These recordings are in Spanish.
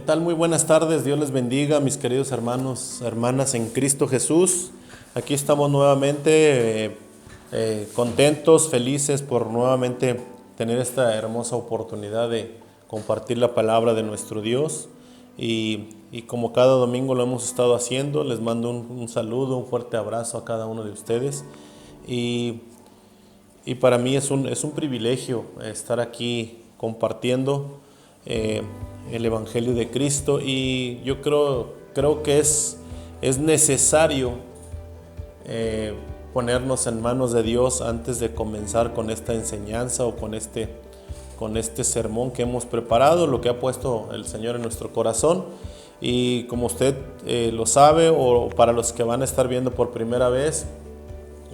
tal? Muy buenas tardes, Dios les bendiga, mis queridos hermanos, hermanas en Cristo Jesús. Aquí estamos nuevamente contentos, felices por nuevamente tener esta hermosa oportunidad de compartir la palabra de nuestro Dios. Y como cada domingo lo hemos estado haciendo, les mando un saludo, un fuerte abrazo a cada uno de ustedes. Y para mí es un privilegio estar aquí compartiendo el Evangelio de Cristo, y yo creo que es necesario ponernos en manos de Dios antes de comenzar con esta enseñanza o con este sermón que hemos preparado, lo que ha puesto el Señor en nuestro corazón. Y como usted lo sabe, o para los que van a estar viendo por primera vez,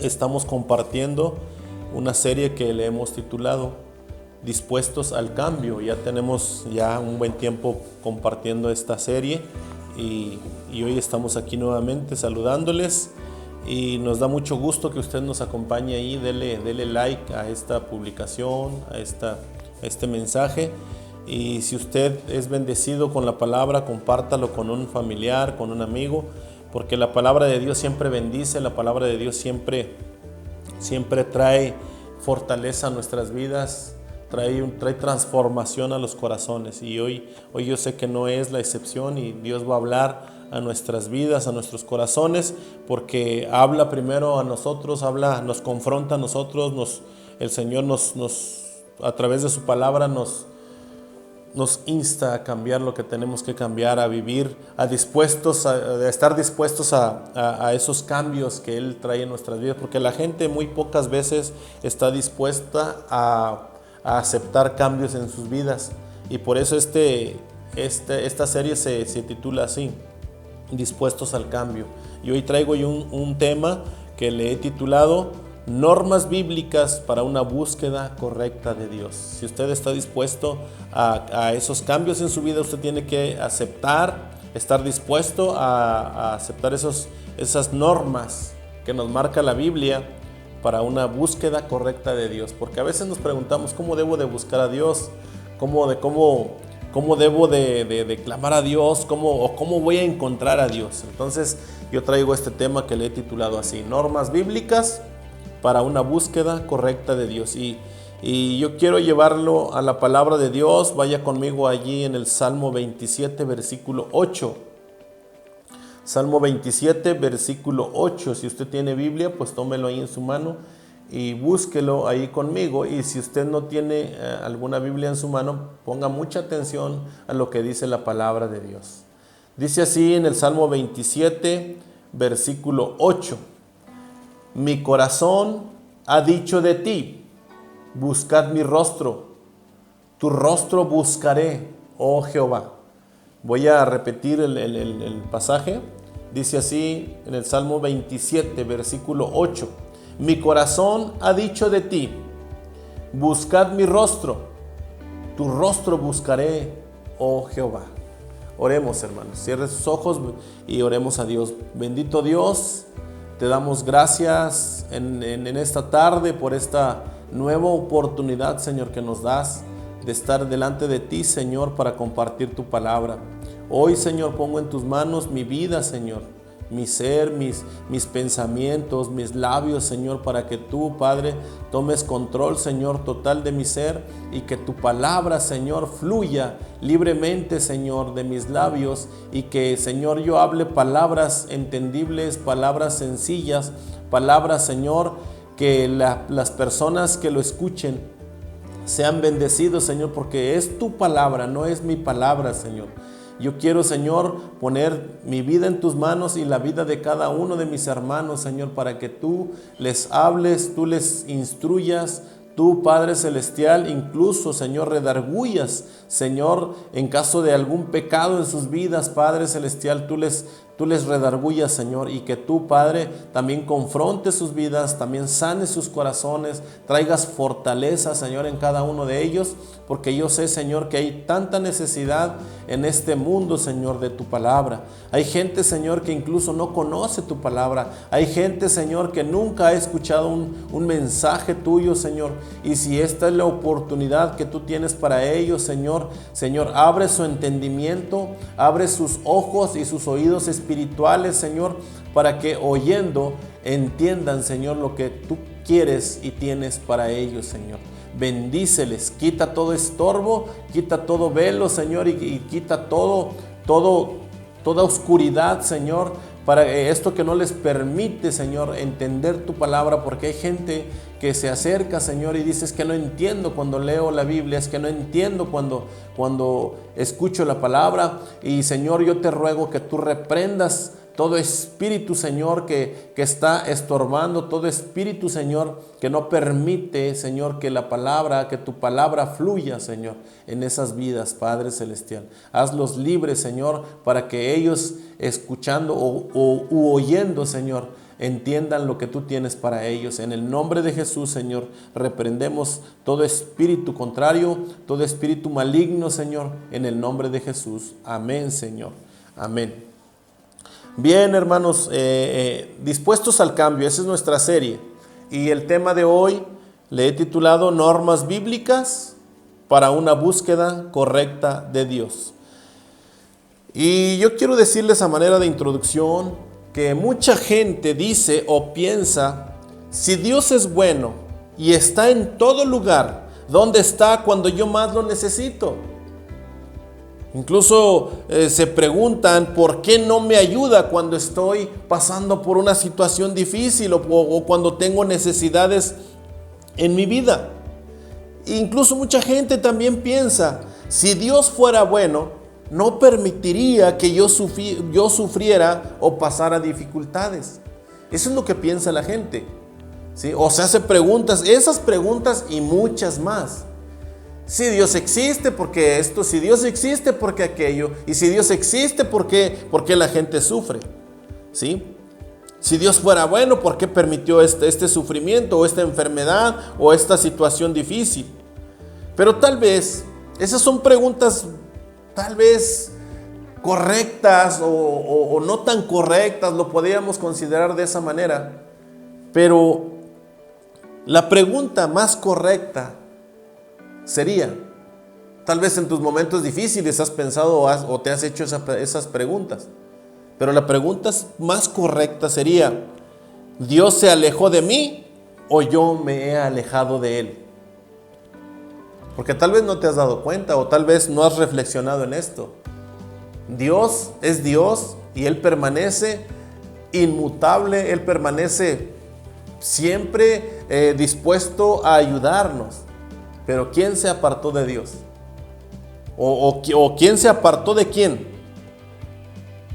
estamos compartiendo una serie que le hemos titulado Dispuestos al Cambio. Ya tenemos un buen tiempo compartiendo esta serie y hoy estamos aquí nuevamente saludándoles, y nos da mucho gusto que usted nos acompañe ahí. Dele like a esta publicación, a este mensaje, y si usted es bendecido con la palabra, compártalo con un familiar, con un amigo, porque la palabra de Dios siempre bendice, la palabra de Dios siempre trae fortaleza a nuestras vidas, trae transformación a los corazones, y hoy yo sé que no es la excepción, y Dios va a hablar a nuestras vidas, a nuestros corazones, porque habla primero a nosotros, nos confronta a nosotros, el Señor a través de su palabra nos insta a cambiar lo que tenemos que cambiar, a vivir, a estar dispuestos a esos cambios que Él trae en nuestras vidas, porque la gente muy pocas veces está dispuesta a aceptar cambios en sus vidas, y por eso esta serie se titula así, Dispuestos al Cambio. Y hoy traigo yo un tema que le he titulado Normas bíblicas para una búsqueda correcta de Dios. Si usted está dispuesto a esos cambios en su vida, usted tiene que estar dispuesto a aceptar esas normas que nos marca la Biblia para una búsqueda correcta de Dios. Porque a veces nos preguntamos, ¿cómo debo de buscar a Dios? ¿Cómo debo de clamar a Dios? ¿Cómo voy a encontrar a Dios? Entonces yo traigo este tema que le he titulado así, Normas bíblicas para una búsqueda correcta de Dios. Y yo quiero llevarlo a la palabra de Dios. Vaya conmigo allí en el Salmo 27, versículo 8. Salmo 27, versículo 8. Si usted tiene Biblia, pues tómelo ahí en su mano y búsquelo ahí conmigo. Y si usted no tiene alguna Biblia en su mano, ponga mucha atención a lo que dice la palabra de Dios. Dice así en el Salmo 27, versículo 8. Mi corazón ha dicho de ti, buscad mi rostro, tu rostro buscaré, oh Jehová. Voy a repetir el pasaje. Dice así en el Salmo 27, versículo 8. Mi corazón ha dicho de ti, buscad mi rostro, tu rostro buscaré, oh Jehová. Oremos, hermanos, cierre sus ojos y oremos a Dios. Bendito Dios, te damos gracias en esta tarde por esta nueva oportunidad, Señor, que nos das de estar delante de ti, Señor, para compartir tu palabra. Hoy, Señor, pongo en tus manos mi vida, Señor, mi ser, mis pensamientos, mis labios, Señor, para que tú, Padre, tomes control, Señor, total de mi ser, y que tu palabra, Señor, fluya libremente, Señor, de mis labios, y que, Señor, yo hable palabras entendibles, palabras sencillas, palabras, Señor, que las personas que lo escuchen sean bendecidos, Señor, porque es tu palabra, no es mi palabra, Señor. Yo quiero, Señor, poner mi vida en tus manos y la vida de cada uno de mis hermanos, Señor, para que tú les hables, tú les instruyas, tú, Padre Celestial, incluso, Señor, redarguyas, Señor, en caso de algún pecado en sus vidas, Padre Celestial, tú tú les redarguyas, Señor, y que tú, Padre, también confrontes sus vidas, también sanes sus corazones, traigas fortaleza, Señor, en cada uno de ellos, porque yo sé, Señor, que hay tanta necesidad en este mundo, Señor, de tu palabra. Hay gente, Señor, que incluso no conoce tu palabra. Hay gente, Señor, que nunca ha escuchado un mensaje tuyo, Señor. Y si esta es la oportunidad que tú tienes para ellos, Señor, abre su entendimiento, abre sus ojos y sus oídos espirituales, Señor, para que oyendo entiendan, Señor, lo que tú quieres y tienes para ellos, Señor. Bendíceles, quita todo estorbo, quita todo velo, Señor, y quita toda oscuridad, Señor, para esto que no les permite, Señor, entender tu palabra, porque hay gente que se acerca, Señor, y dice: es que no entiendo cuando leo la Biblia, es que no entiendo cuando escucho la palabra. Y, Señor, yo te ruego que tú reprendas todo espíritu, Señor, que está estorbando, todo espíritu, Señor, que no permite, Señor, que tu palabra fluya, Señor, en esas vidas, Padre Celestial. Hazlos libres, Señor, para que ellos, escuchando u oyendo, Señor, entiendan lo que tú tienes para ellos. En el nombre de Jesús, Señor, reprendemos todo espíritu contrario, todo espíritu maligno, Señor, en el nombre de Jesús. Amén, Señor. Amén. Bien, hermanos, dispuestos al cambio, esa es nuestra serie. Y el tema de hoy le he titulado Normas bíblicas para una búsqueda correcta de Dios. Y yo quiero decirles a manera de introducción que mucha gente dice o piensa: si Dios es bueno y está en todo lugar, ¿dónde está cuando yo más lo necesito? Incluso se preguntan: ¿por qué no me ayuda cuando estoy pasando por una situación difícil o cuando tengo necesidades en mi vida? Incluso mucha gente también piensa: si Dios fuera bueno, no permitiría que yo sufriera o pasara dificultades. Eso es lo que piensa la gente, ¿sí? O se hace preguntas, esas preguntas y muchas más. Si Dios existe, ¿por qué esto? Si Dios existe, ¿por qué aquello? Y si Dios existe, ¿por qué la gente sufre? ¿Sí? Si Dios fuera bueno, ¿por qué permitió este sufrimiento o esta enfermedad o esta situación difícil? Pero tal vez, esas son preguntas tal vez correctas o no tan correctas, lo podríamos considerar de esa manera. Pero la pregunta más correcta sería, tal vez en tus momentos difíciles has pensado o te has hecho esas preguntas, pero la pregunta más correcta sería: ¿Dios se alejó de mí o yo me he alejado de Él? Porque tal vez no te has dado cuenta o tal vez no has reflexionado en esto. Dios es Dios y Él permanece inmutable, Él permanece siempre dispuesto a ayudarnos. Pero ¿quién se apartó de Dios? ¿O quién se apartó de quién?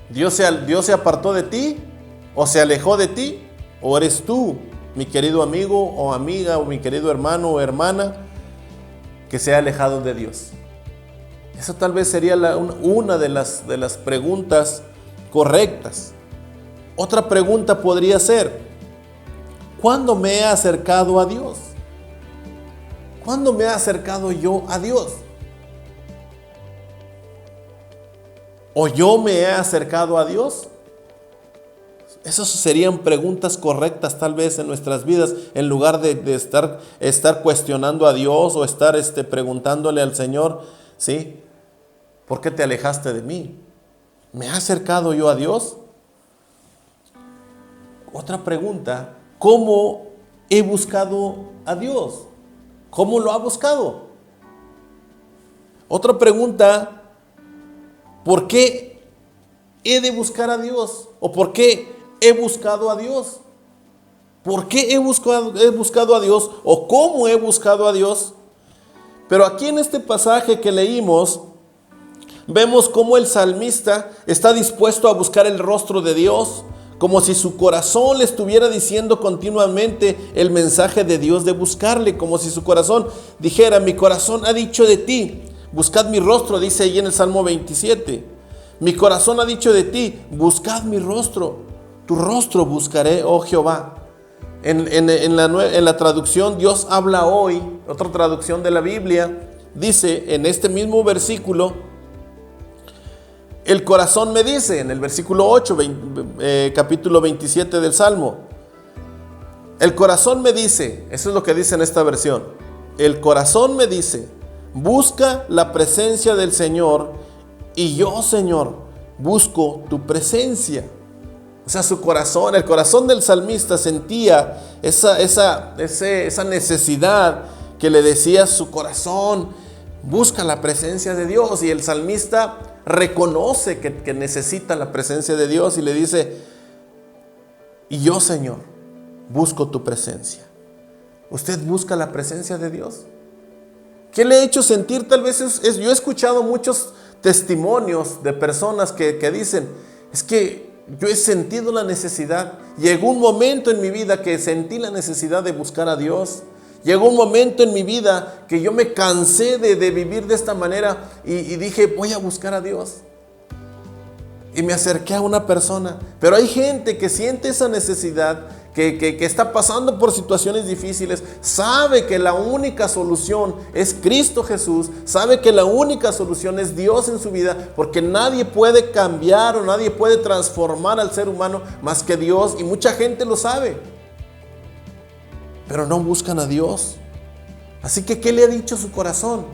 ¿Dios se apartó de ti? ¿O se alejó de ti? ¿O eres tú, mi querido amigo o amiga, o mi querido hermano o hermana, que se ha alejado de Dios? Esa tal vez sería una de las preguntas correctas. Otra pregunta podría ser: ¿cuándo me he acercado a Dios? ¿Cuándo me he acercado yo a Dios? ¿O yo me he acercado a Dios? Esas serían preguntas correctas tal vez en nuestras vidas, en lugar de estar cuestionando a Dios o estar preguntándole al Señor, ¿sí? ¿Por qué te alejaste de mí? ¿Me he acercado yo a Dios? Otra pregunta: ¿cómo he buscado a Dios? ¿Cómo lo ha buscado? Otra pregunta: ¿por qué he de buscar a Dios? ¿O por qué he buscado a Dios? ¿Por qué he buscado a Dios? ¿O cómo he buscado a Dios? Pero aquí en este pasaje que leímos, vemos cómo el salmista está dispuesto a buscar el rostro de Dios, como si su corazón le estuviera diciendo continuamente el mensaje de Dios de buscarle, como si su corazón dijera: mi corazón ha dicho de ti, buscad mi rostro, dice ahí en el Salmo 27. Mi corazón ha dicho de ti, buscad mi rostro. Tu rostro buscaré, oh Jehová. En la traducción Dios habla hoy, otra traducción de la Biblia, dice en este mismo versículo, el corazón me dice, en el versículo 8, capítulo 27 del Salmo, el corazón me dice, eso es lo que dice en esta versión, el corazón me dice, busca la presencia del Señor, y yo, Señor, busco tu presencia. O sea, su corazón, el corazón del salmista sentía esa necesidad que le decía su corazón, busca la presencia de Dios. Y el salmista reconoce que necesita la presencia de Dios y le dice, y yo, Señor, busco tu presencia. ¿Usted busca la presencia de Dios? ¿Qué le ha hecho sentir? Tal vez yo he escuchado muchos testimonios de personas que dicen, es que yo he sentido la necesidad. Llegó un momento en mi vida que sentí la necesidad de buscar a Dios. Llegó un momento en mi vida que yo me cansé de vivir de esta manera y dije, voy a buscar a Dios. Y me acerqué a una persona. Pero hay gente que siente esa necesidad, que está pasando por situaciones difíciles, sabe que la única solución es Cristo Jesús, sabe que la única solución es Dios en su vida, porque nadie puede cambiar o nadie puede transformar al ser humano más que Dios, y mucha gente lo sabe, pero no buscan a Dios. Así que, ¿qué le ha dicho su corazón?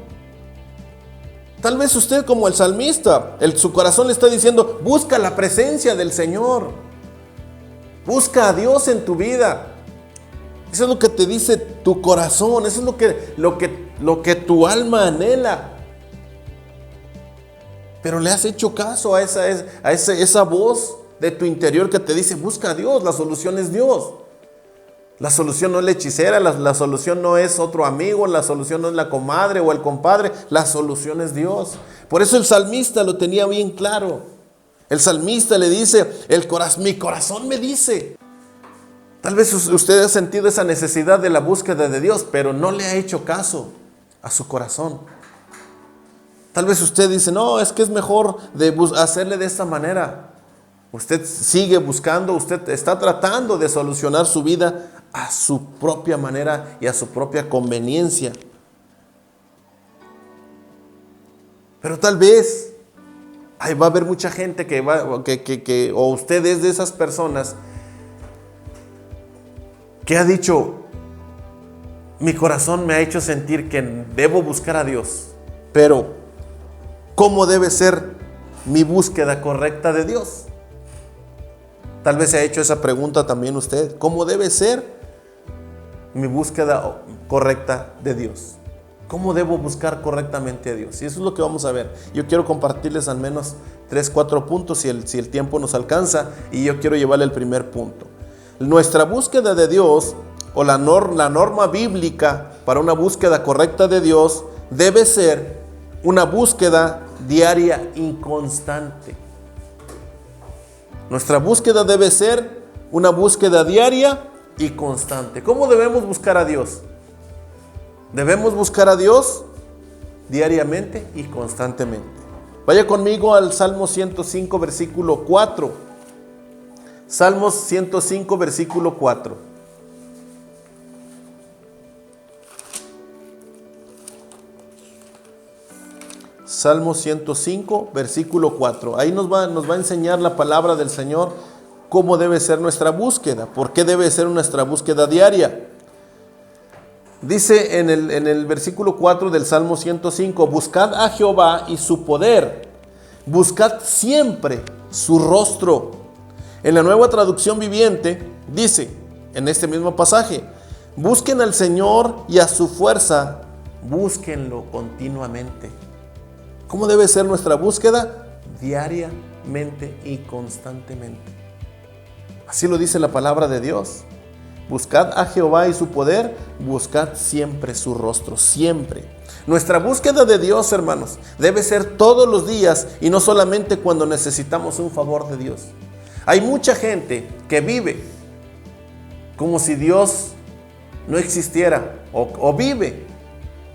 Tal vez usted, como el salmista, su corazón le está diciendo, busca la presencia del Señor. Busca a Dios en tu vida. Eso es lo que te dice tu corazón. Eso es lo que tu alma anhela. Pero le has hecho caso a esa voz de tu interior que te dice, busca a Dios. La solución es Dios. La solución no es la hechicera, la solución no es otro amigo, la solución no es la comadre o el compadre, la solución es Dios. Por eso el salmista lo tenía bien claro. El salmista le dice, mi corazón me dice. Tal vez usted ha sentido esa necesidad de la búsqueda de Dios, pero no le ha hecho caso a su corazón. Tal vez usted dice, no, es que es mejor hacerle de esta manera. Usted sigue buscando, usted está tratando de solucionar su vida a su propia manera y a su propia conveniencia. Pero tal vez va a haber mucha gente o usted es de esas personas que ha dicho, mi corazón me ha hecho sentir que debo buscar a Dios, pero ¿cómo debe ser mi búsqueda correcta de Dios? Tal vez se ha hecho esa pregunta también usted. ¿Cómo debe ser mi búsqueda correcta de Dios? ¿Cómo debo buscar correctamente a Dios? Y eso es lo que vamos a ver. Yo quiero compartirles al menos 3-4 puntos si el tiempo nos alcanza, y yo quiero llevarle el primer punto. Nuestra búsqueda de Dios, o la norma bíblica para una búsqueda correcta de Dios, debe ser una búsqueda diaria inconstante. Nuestra búsqueda debe ser una búsqueda diaria y constante. ¿Cómo debemos buscar a Dios? Debemos buscar a Dios diariamente y constantemente. Vaya conmigo al Salmo 105, versículo 4. Salmos 105, versículo 4. Salmo 105, versículo 4. Ahí nos va a enseñar la palabra del Señor cómo debe ser nuestra búsqueda, por qué debe ser nuestra búsqueda diaria. Dice en el versículo 4 del Salmo 105, buscad a Jehová y su poder, buscad siempre su rostro. En la Nueva Traducción Viviente dice, en este mismo pasaje, busquen al Señor y a su fuerza, búsquenlo continuamente. ¿Cómo debe ser nuestra búsqueda? Diariamente y constantemente. Así lo dice la palabra de Dios. Buscad a Jehová y su poder, buscad siempre su rostro, siempre. Nuestra búsqueda de Dios, hermanos, debe ser todos los días y no solamente cuando necesitamos un favor de Dios. Hay mucha gente que vive como si Dios no existiera o vive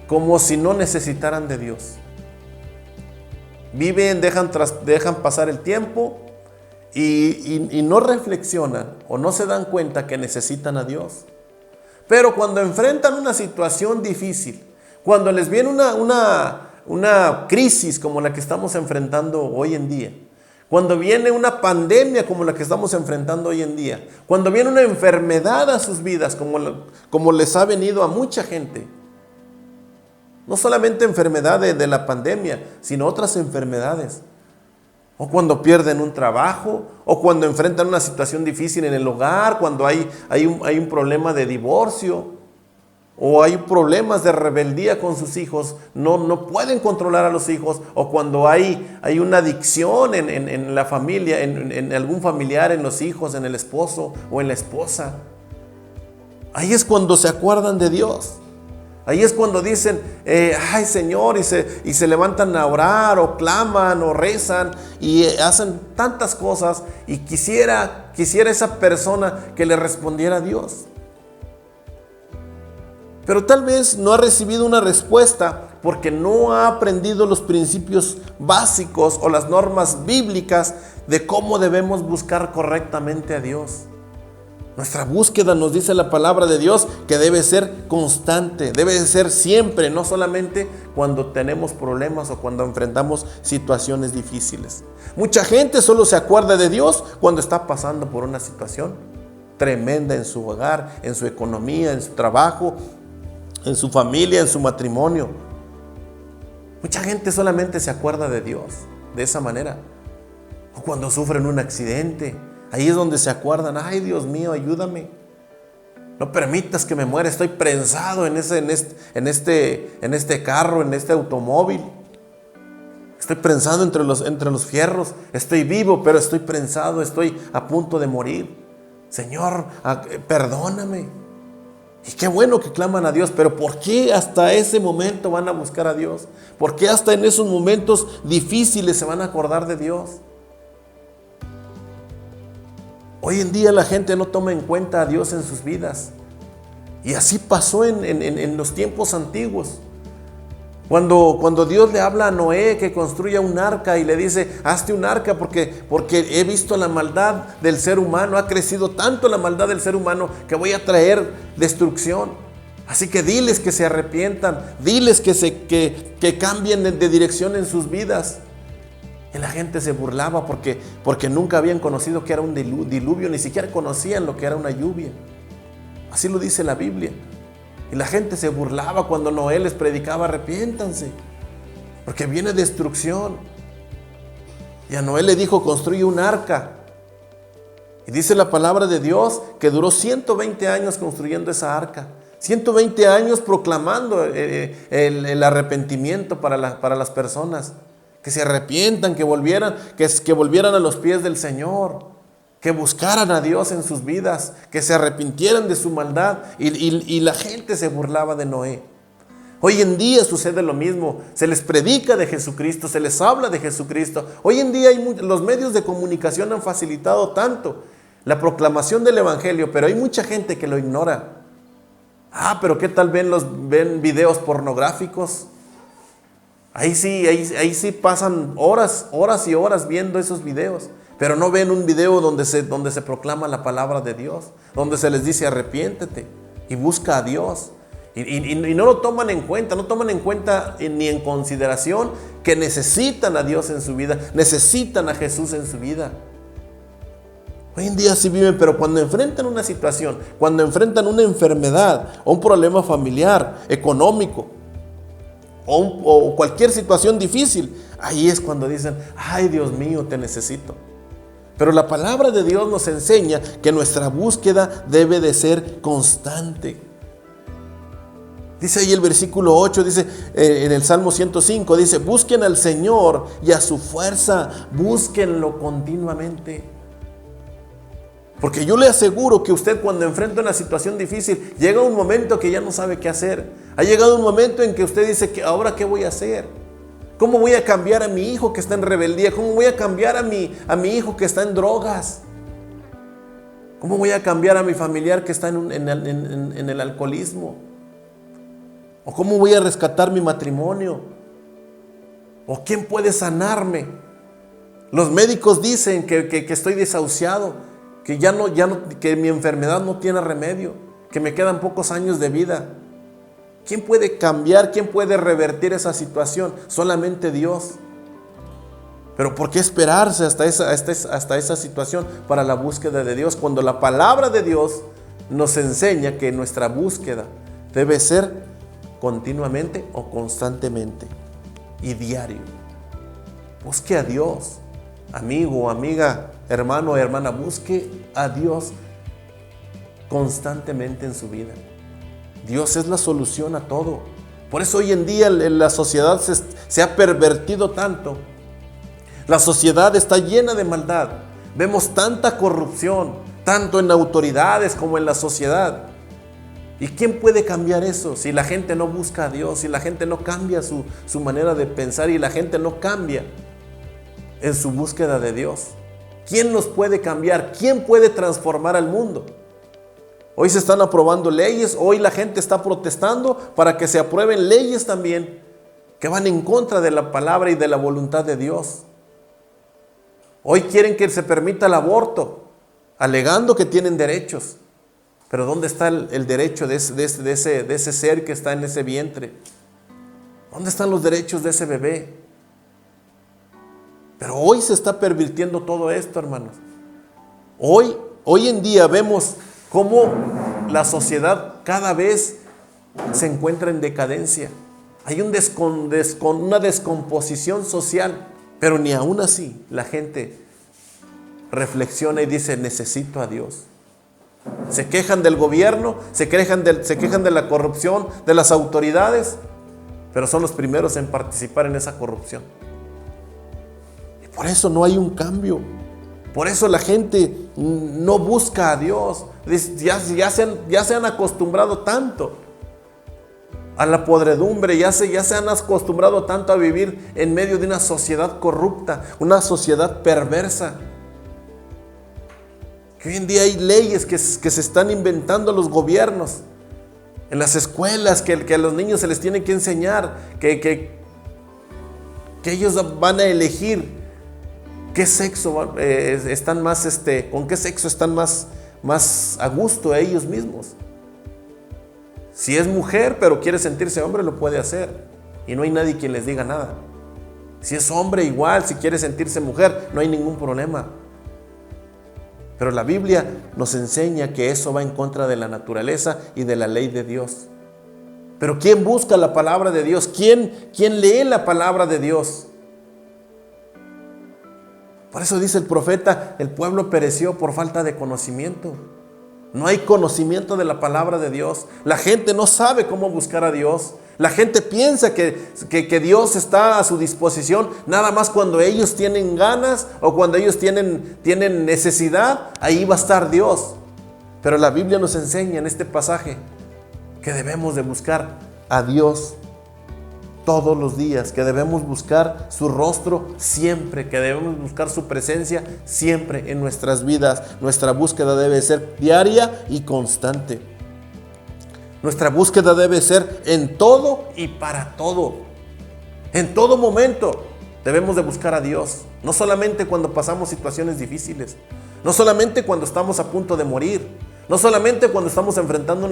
como si no necesitaran de Dios. Viven, dejan pasar el tiempo y no reflexionan o no se dan cuenta que necesitan a Dios. Pero cuando enfrentan una situación difícil, cuando les viene una crisis como la que estamos enfrentando hoy en día, cuando viene una pandemia como la que estamos enfrentando hoy en día, cuando viene una enfermedad a sus vidas como les ha venido a mucha gente, no solamente enfermedad de la pandemia, sino otras enfermedades, o cuando pierden un trabajo, o cuando enfrentan una situación difícil en el hogar, cuando hay un problema de divorcio, o hay problemas de rebeldía con sus hijos, no pueden controlar a los hijos, o cuando hay una adicción en la familia, en algún familiar, en los hijos, en el esposo o en la esposa. Ahí es cuando se acuerdan de Dios. Ahí es cuando dicen, ay Señor, y se levantan a orar, o claman, o rezan, y hacen tantas cosas, y quisiera esa persona que le respondiera a Dios. Pero tal vez no ha recibido una respuesta porque no ha aprendido los principios básicos o las normas bíblicas de cómo debemos buscar correctamente a Dios. Nuestra búsqueda, nos dice la palabra de Dios, que debe ser constante, debe ser siempre, no solamente cuando tenemos problemas o cuando enfrentamos situaciones difíciles. Mucha gente solo se acuerda de Dios cuando está pasando por una situación tremenda en su hogar, en su economía, en su trabajo, en su familia, en su matrimonio. Mucha gente solamente se acuerda de Dios de esa manera. O cuando sufren un accidente, ahí es donde se acuerdan, ay Dios mío, ayúdame. No permitas que me muera, estoy prensado en este carro, en este automóvil. Estoy prensado entre los fierros, estoy vivo, pero estoy prensado, estoy a punto de morir. Señor, perdóname. Y qué bueno que claman a Dios, pero ¿por qué hasta ese momento van a buscar a Dios? ¿Por qué hasta en esos momentos difíciles se van a acordar de Dios? Hoy en día la gente no toma en cuenta a Dios en sus vidas. Y así pasó en los tiempos antiguos. Cuando Dios le habla a Noé que construya un arca y le dice, hazte un arca porque he visto la maldad del ser humano, ha crecido tanto la maldad del ser humano que voy a traer destrucción. Así que diles que se arrepientan, diles que cambien de dirección en sus vidas. Y la gente se burlaba porque nunca habían conocido que era un diluvio, ni siquiera conocían lo que era una lluvia. Así lo dice la Biblia. Y la gente se burlaba cuando Noé les predicaba, arrepiéntanse, porque viene destrucción. Y a Noé le dijo, construye un arca. Y dice la palabra de Dios que duró 120 años construyendo esa arca. 120 años proclamando el arrepentimiento para las personas. Que se arrepientan, que volvieran a los pies del Señor. Que buscaran a Dios en sus vidas, que se arrepintieran de su maldad, y la gente se burlaba de Noé. Hoy en día sucede lo mismo, se les predica de Jesucristo, se les habla de Jesucristo. Hoy en día los medios de comunicación han facilitado tanto la proclamación del Evangelio, pero hay mucha gente que lo ignora. Pero ¿qué tal ven videos pornográficos? Ahí sí pasan horas y horas viendo esos videos. Pero no ven un video donde se proclama la palabra de Dios, donde se les dice arrepiéntete y busca a Dios. Y no lo toman en cuenta, no toman en cuenta ni en consideración que necesitan a Dios en su vida, necesitan a Jesús en su vida. Hoy en día sí viven, pero cuando enfrentan una situación, cuando enfrentan una enfermedad o un problema familiar, económico, o cualquier situación difícil, ahí es cuando dicen, ay Dios mío, te necesito. Pero la palabra de Dios nos enseña que nuestra búsqueda debe de ser constante. Dice ahí el versículo 8, dice en el Salmo 105, dice, busquen al Señor y a su fuerza, búsquenlo continuamente. Porque yo le aseguro que usted cuando enfrenta una situación difícil, llega un momento que ya no sabe qué hacer. Ha llegado un momento en que usted dice, ¿ahora qué voy a hacer? ¿Cómo voy a cambiar a mi hijo que está en rebeldía? ¿Cómo voy a cambiar a mi hijo que está en drogas? ¿Cómo voy a cambiar a mi familiar que está en el alcoholismo? ¿O cómo voy a rescatar mi matrimonio? ¿O quién puede sanarme? Los médicos dicen que estoy desahuciado, que mi enfermedad no tiene remedio, que me quedan pocos años de vida. ¿Quién puede cambiar? ¿Quién puede revertir esa situación? Solamente Dios. Pero ¿por qué esperarse hasta esa situación para la búsqueda de Dios? Cuando la palabra de Dios nos enseña que nuestra búsqueda debe ser continuamente o constantemente y diario. Busque a Dios, amigo, amiga, hermano o hermana, busque a Dios constantemente en su vida. Dios es la solución a todo. Por eso hoy en día la sociedad se ha pervertido tanto. La sociedad está llena de maldad. Vemos tanta corrupción, tanto en autoridades como en la sociedad. ¿Y quién puede cambiar eso? Si la gente no busca a Dios, si la gente no cambia su manera de pensar y la gente no cambia en su búsqueda de Dios. ¿Quién nos puede cambiar? ¿Quién puede transformar al mundo? Hoy se están aprobando leyes, hoy la gente está protestando para que se aprueben leyes también que van en contra de la palabra y de la voluntad de Dios. Hoy quieren que se permita el aborto, alegando que tienen derechos. Pero ¿dónde está el derecho de ese ser que está en ese vientre? ¿Dónde están los derechos de ese bebé? Pero hoy se está pervirtiendo todo esto, hermanos. Hoy en día vemos cómo la sociedad cada vez se encuentra en decadencia. Hay una descomposición social, pero ni aún así la gente reflexiona y dice: necesito a Dios. Se quejan del gobierno, se quejan de la corrupción, de las autoridades, pero son los primeros en participar en esa corrupción. Y por eso no hay un cambio. Por eso la gente no busca a Dios. Ya se han acostumbrado tanto a la podredumbre, ya se han acostumbrado tanto a vivir en medio de una sociedad corrupta, una sociedad perversa. Que hoy en día hay leyes que se están inventando los gobiernos, en las escuelas, que a los niños se les tiene que enseñar, que ellos van a elegir qué sexo están más, con qué sexo están más a gusto a ellos mismos. Si es mujer pero quiere sentirse hombre, lo puede hacer y no hay nadie quien les diga nada. Si es hombre, igual, si quiere sentirse mujer, no hay ningún problema. Pero la Biblia nos enseña que eso va en contra de la naturaleza y de la ley de Dios. Pero ¿quién busca la palabra de Dios? ¿Quién lee la palabra de Dios? Por eso dice el profeta: el pueblo pereció por falta de conocimiento. No hay conocimiento de la palabra de Dios. La gente no sabe cómo buscar a Dios. La gente piensa que Dios está a su disposición nada más cuando ellos tienen ganas o cuando ellos tienen necesidad. Ahí va a estar Dios. Pero la Biblia nos enseña en este pasaje que debemos de buscar a Dios todos los días, que debemos buscar su rostro siempre, que debemos buscar su presencia siempre en nuestras vidas. Nuestra búsqueda debe ser diaria y constante. Nuestra búsqueda debe ser en todo y para todo. En todo momento debemos de buscar a Dios. No solamente cuando pasamos situaciones difíciles, no solamente cuando estamos a punto de morir, no solamente cuando estamos enfrentando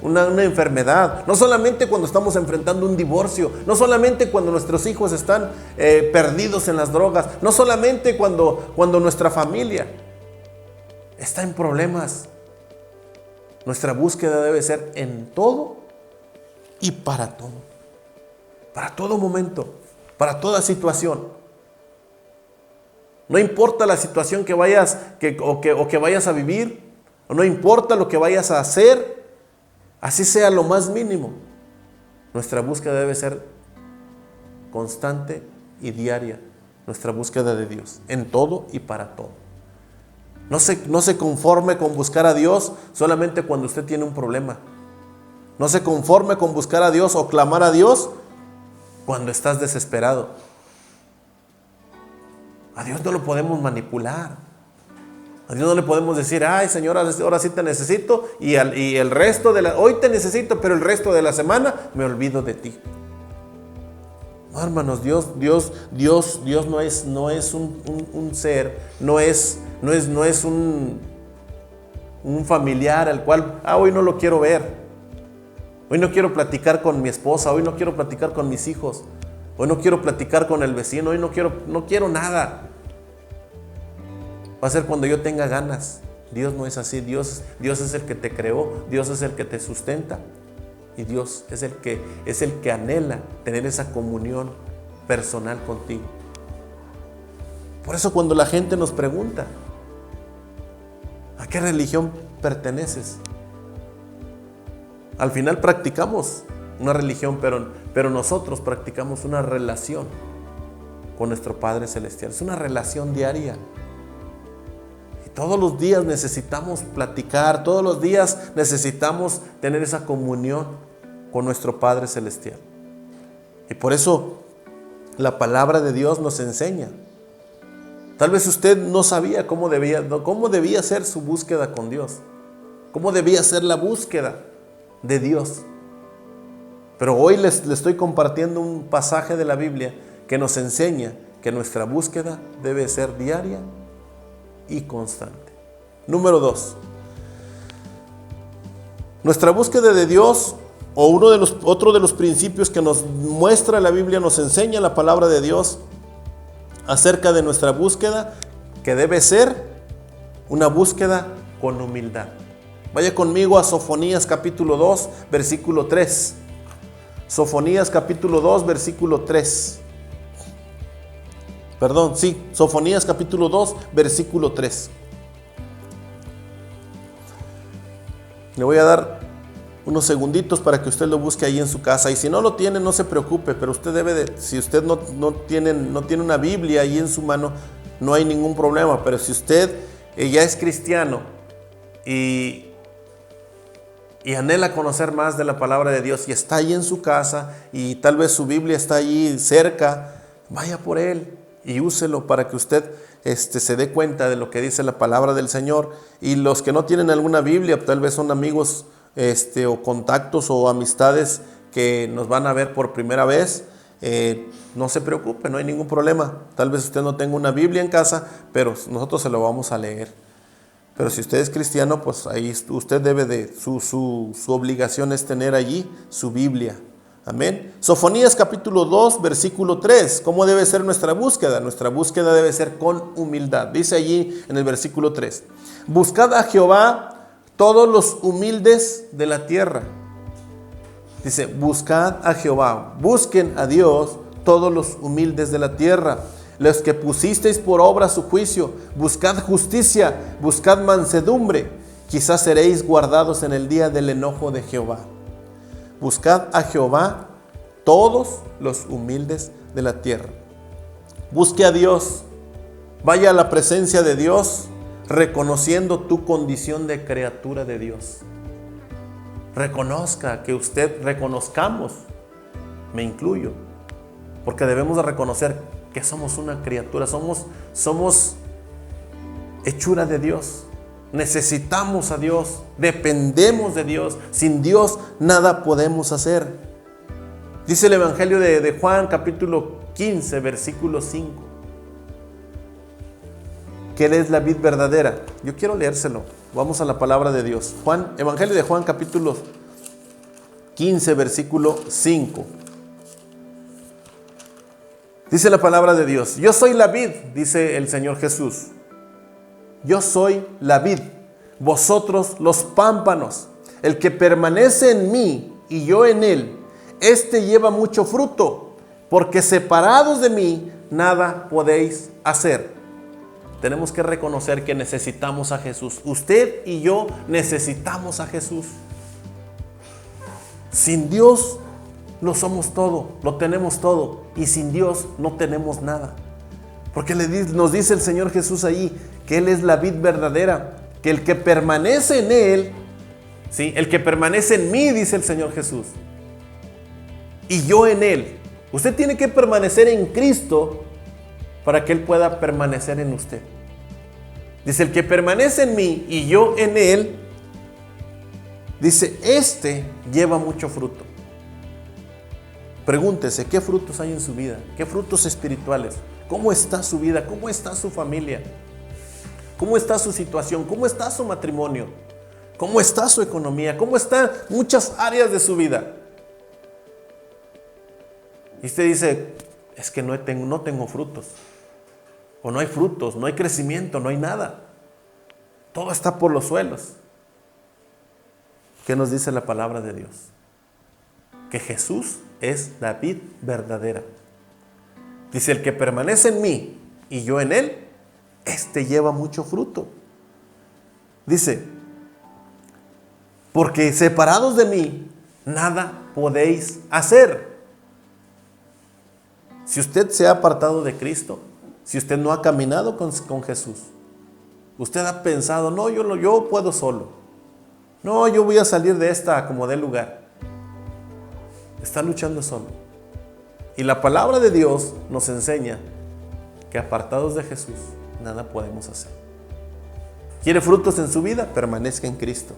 una enfermedad, no solamente cuando estamos enfrentando un divorcio, no solamente cuando nuestros hijos están perdidos en las drogas, no solamente cuando nuestra familia está en problemas. Nuestra búsqueda debe ser en todo y para todo momento, para toda situación. No importa la situación que vayas a vivir, no importa lo que vayas a hacer, así sea lo más mínimo. Nuestra búsqueda debe ser constante y diaria. Nuestra búsqueda de Dios, en todo y para todo. No se conforme con buscar a Dios solamente cuando usted tiene un problema. No se conforme con buscar a Dios o clamar a Dios cuando estás desesperado. A Dios no lo podemos manipular. A Dios no le podemos decir: ay, Señor, ahora sí te necesito y el resto hoy te necesito, pero el resto de la semana me olvido de ti. No, hermanos, Dios no es un ser, no es un familiar al cual, hoy no lo quiero ver, hoy no quiero platicar con mi esposa, hoy no quiero platicar con mis hijos, hoy no quiero platicar con el vecino, hoy no quiero nada. Va a ser cuando yo tenga ganas. Dios no es así. Dios es el que te creó, Dios es el que te sustenta, y Dios es el que anhela tener esa comunión personal contigo. Por eso cuando la gente nos pregunta, ¿a qué religión perteneces? Al final practicamos una religión, pero nosotros practicamos una relación con nuestro Padre Celestial. Es una relación diaria. Y todos los días necesitamos platicar, todos los días necesitamos tener esa comunión con nuestro Padre Celestial. Y por eso la palabra de Dios nos enseña. Tal vez usted no sabía cómo debía ser su búsqueda con Dios, cómo debía ser la búsqueda de Dios. Pero hoy les estoy compartiendo un pasaje de la Biblia que nos enseña que nuestra búsqueda debe ser diaria y constante. Número 2. Nuestra búsqueda de Dios, o otro de los principios que nos muestra la Biblia, nos enseña la palabra de Dios acerca de nuestra búsqueda, que debe ser una búsqueda con humildad. Vaya conmigo a Sofonías capítulo 2, versículo 3. Sofonías capítulo 2, versículo 3. Sofonías capítulo 2, versículo 3. Le voy a dar unos segunditos para que usted lo busque ahí en su casa, y si no lo tiene, no se preocupe, pero usted si usted no tiene una Biblia ahí en su mano, no hay ningún problema. Pero si usted ya es cristiano y anhela conocer más de la palabra de Dios y está ahí en su casa y tal vez su Biblia está allí cerca, vaya por él y úselo para que usted se dé cuenta de lo que dice la palabra del Señor. Y los que no tienen alguna Biblia, tal vez son amigos o contactos o amistades que nos van a ver por primera vez, no se preocupe, no hay ningún problema. Tal vez usted no tenga una Biblia en casa, pero nosotros se lo vamos a leer. Pero si usted es cristiano, pues ahí usted debe de, su obligación es tener allí su Biblia. Amén. Sofonías capítulo 2, versículo 3. ¿Cómo debe ser nuestra búsqueda? Nuestra búsqueda debe ser con humildad. Dice allí en el versículo 3. Buscad a Jehová todos los humildes de la tierra. Dice, buscad a Jehová. Busquen a Dios todos los humildes de la tierra. Los que pusisteis por obra su juicio, buscad justicia, buscad mansedumbre, quizás seréis guardados en el día del enojo de Jehová. Buscad a Jehová todos los humildes de la tierra. Busque a Dios, vaya a la presencia de Dios, reconociendo tu condición de criatura de Dios. Reconozcamos, me incluyo, porque debemos de reconocer que somos una criatura, somos hechura de Dios. Necesitamos a Dios, dependemos de Dios. Sin Dios nada podemos hacer. Dice el Evangelio de Juan capítulo 15, versículo 5, que Él es la vid verdadera. Yo quiero leérselo. Vamos a la palabra de Dios. Evangelio de Juan capítulo 15, versículo 5. Dice la palabra de Dios, yo soy la vid, dice el Señor Jesús. Yo soy la vid, vosotros los pámpanos. El que permanece en mí y yo en él, este lleva mucho fruto, porque separados de mí nada podéis hacer. Tenemos que reconocer que necesitamos a Jesús. Usted y yo necesitamos a Jesús. Sin Dios lo somos todo, lo tenemos todo, y sin Dios no tenemos nada. Porque nos dice el Señor Jesús ahí que Él es la vid verdadera, que el que permanece en Él, ¿sí? El que permanece en mí, dice el Señor Jesús, y yo en Él. Usted tiene que permanecer en Cristo para que Él pueda permanecer en usted. Dice, el que permanece en mí y yo en Él, dice, este lleva mucho fruto. Pregúntese, ¿qué frutos hay en su vida? ¿Qué frutos espirituales? ¿Cómo está su vida? ¿Cómo está su familia? ¿Cómo está su situación? ¿Cómo está su matrimonio? ¿Cómo está su economía? ¿Cómo están muchas áreas de su vida? Y usted dice, es que no tengo frutos. O no hay frutos, no hay crecimiento, no hay nada. Todo está por los suelos. ¿Qué nos dice la palabra de Dios? Que Jesús es la vid verdadera. Dice, el que permanece en mí y yo en él, este lleva mucho fruto. Dice, porque separados de mí, nada podéis hacer. Si usted se ha apartado de Cristo, si usted no ha caminado con Jesús, usted ha pensado, no, yo puedo solo. No, yo voy a salir de esta como de lugar. Está luchando solo. Y la palabra de Dios nos enseña que apartados de Jesús, nada podemos hacer. ¿Quiere frutos en su vida? Permanezca en Cristo.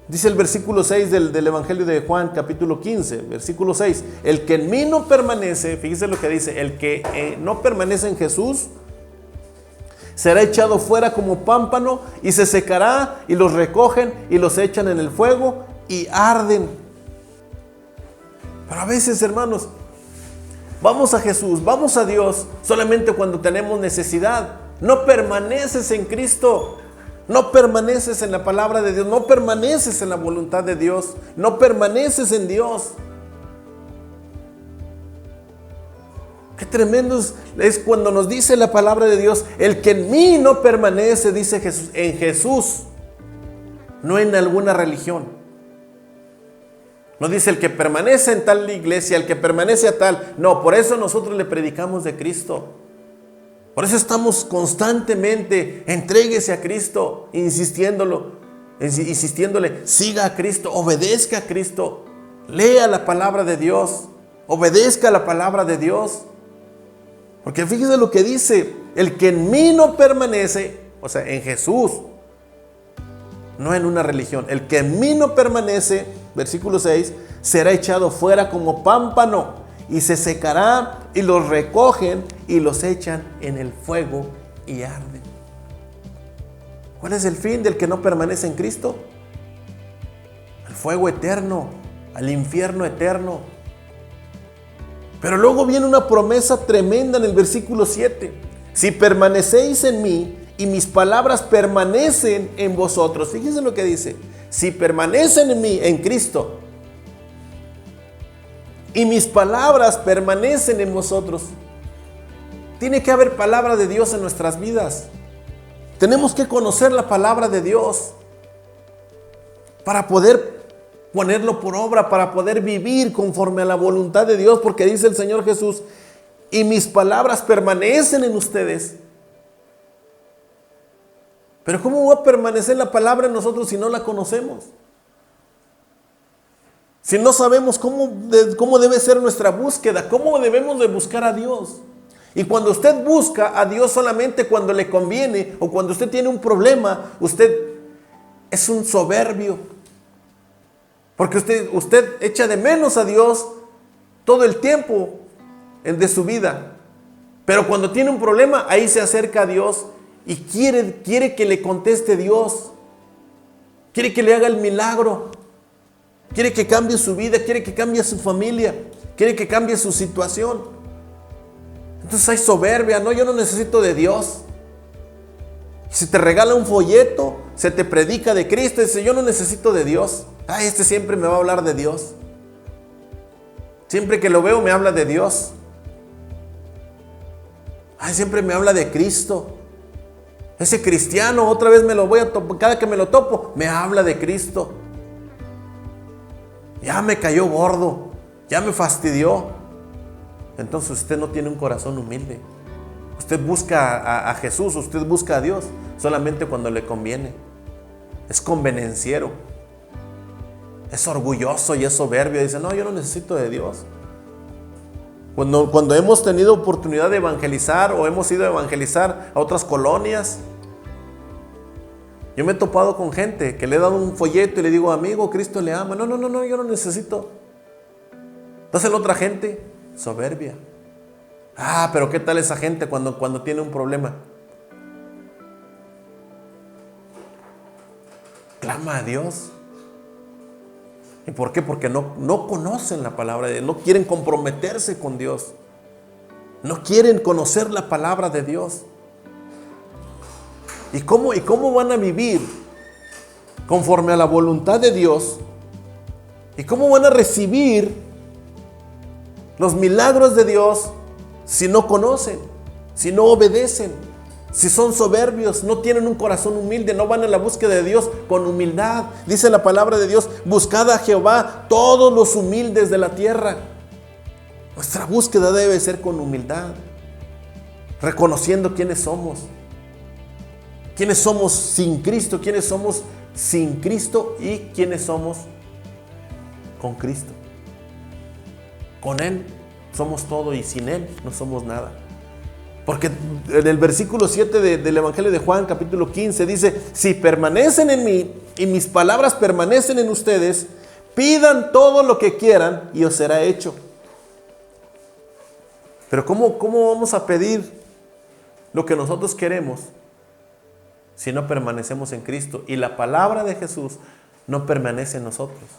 Dice el versículo 6 del Evangelio de Juan, capítulo 15, versículo 6. El que en mí no permanece, fíjese lo que dice, el que no permanece en Jesús, será echado fuera como pámpano y se secará, y los recogen y los echan en el fuego y arden. Pero a veces, hermanos, vamos a Jesús, vamos a Dios solamente cuando tenemos necesidad. No permaneces en Cristo. No permaneces en la palabra de Dios, no permaneces en la voluntad de Dios, no permaneces en Dios. Qué tremendo es cuando nos dice la palabra de Dios, el que en mí no permanece, dice Jesús, en Jesús, no en alguna religión. No dice el que permanece en tal iglesia, el que permanece a tal. No, por eso nosotros le predicamos de Cristo. Por eso estamos constantemente, entréguese a Cristo, insistiéndole, siga a Cristo, obedezca a Cristo, lea la palabra de Dios, obedezca la palabra de Dios. Porque fíjese lo que dice, el que en mí no permanece, o sea, en Jesús, no en una religión, el que en mí no permanece, versículo 6, será echado fuera como pámpano y se secará, y los recogen y los echan en el fuego y arden. ¿Cuál es el fin del que no permanece en Cristo? Al fuego eterno, al infierno eterno. Pero luego viene una promesa tremenda en el versículo 7. Si permanecéis en mí y mis palabras permanecen en vosotros. Fíjense lo que dice. Si permanecen en mí, en Cristo, y mis palabras permanecen en vosotros. Tiene que haber palabra de Dios en nuestras vidas. Tenemos que conocer la palabra de Dios para poder ponerlo por obra, para poder vivir conforme a la voluntad de Dios, porque dice el Señor Jesús, y mis palabras permanecen en ustedes. Pero ¿cómo va a permanecer la palabra en nosotros si no la conocemos? Si no sabemos cómo debe ser nuestra búsqueda, cómo debemos de buscar a Dios. Y cuando usted busca a Dios solamente cuando le conviene o cuando usted tiene un problema, usted es un soberbio. Porque usted echa de menos a Dios todo el tiempo de su vida. Pero cuando tiene un problema, ahí se acerca a Dios y quiere que le conteste Dios. Quiere que le haga el milagro. Quiere que cambie su vida, quiere que cambie su familia, quiere que cambie su situación. Entonces hay soberbia, no, yo no necesito de Dios. Si te regala un folleto, se te predica de Cristo, dice, yo no necesito de Dios. Ay, este siempre me va a hablar de Dios. Siempre que lo veo me habla de Dios. Ay, siempre me habla de Cristo. Ese cristiano, otra vez me lo voy a topar, cada que me lo topo, me habla de Cristo. Ya me cayó gordo, ya me fastidió. Entonces usted no tiene un corazón humilde. Usted busca a Jesús, usted busca a Dios solamente cuando le conviene. Es convenenciero, es orgulloso y es soberbio. Dice, no, yo no necesito de Dios. Cuando hemos tenido oportunidad de evangelizar o hemos ido a evangelizar a otras colonias, yo me he topado con gente que le he dado un folleto y le digo, amigo, Cristo le ama. No, yo no necesito. Entonces la otra gente, soberbia. Pero ¿qué tal esa gente cuando tiene un problema? Clama a Dios. ¿Y por qué? Porque no conocen la palabra de Dios, no quieren comprometerse con Dios, no quieren conocer la palabra de Dios. ¿Y cómo van a vivir conforme a la voluntad de Dios? ¿Y cómo van a recibir los milagros de Dios si no conocen, si no obedecen, si son soberbios, no tienen un corazón humilde, no van a la búsqueda de Dios con humildad? Dice la palabra de Dios: buscad a Jehová todos los humildes de la tierra. Nuestra búsqueda debe ser con humildad, reconociendo quiénes somos sin Cristo, quiénes somos sin Cristo y quiénes somos con Cristo. Con Él somos todo y sin Él no somos nada. Porque en el versículo 7 del Evangelio de Juan, capítulo 15, dice: si permanecen en mí y mis palabras permanecen en ustedes, pidan todo lo que quieran y os será hecho. Pero ¿cómo vamos a pedir lo que nosotros queremos si no permanecemos en Cristo y la palabra de Jesús no permanece en nosotros?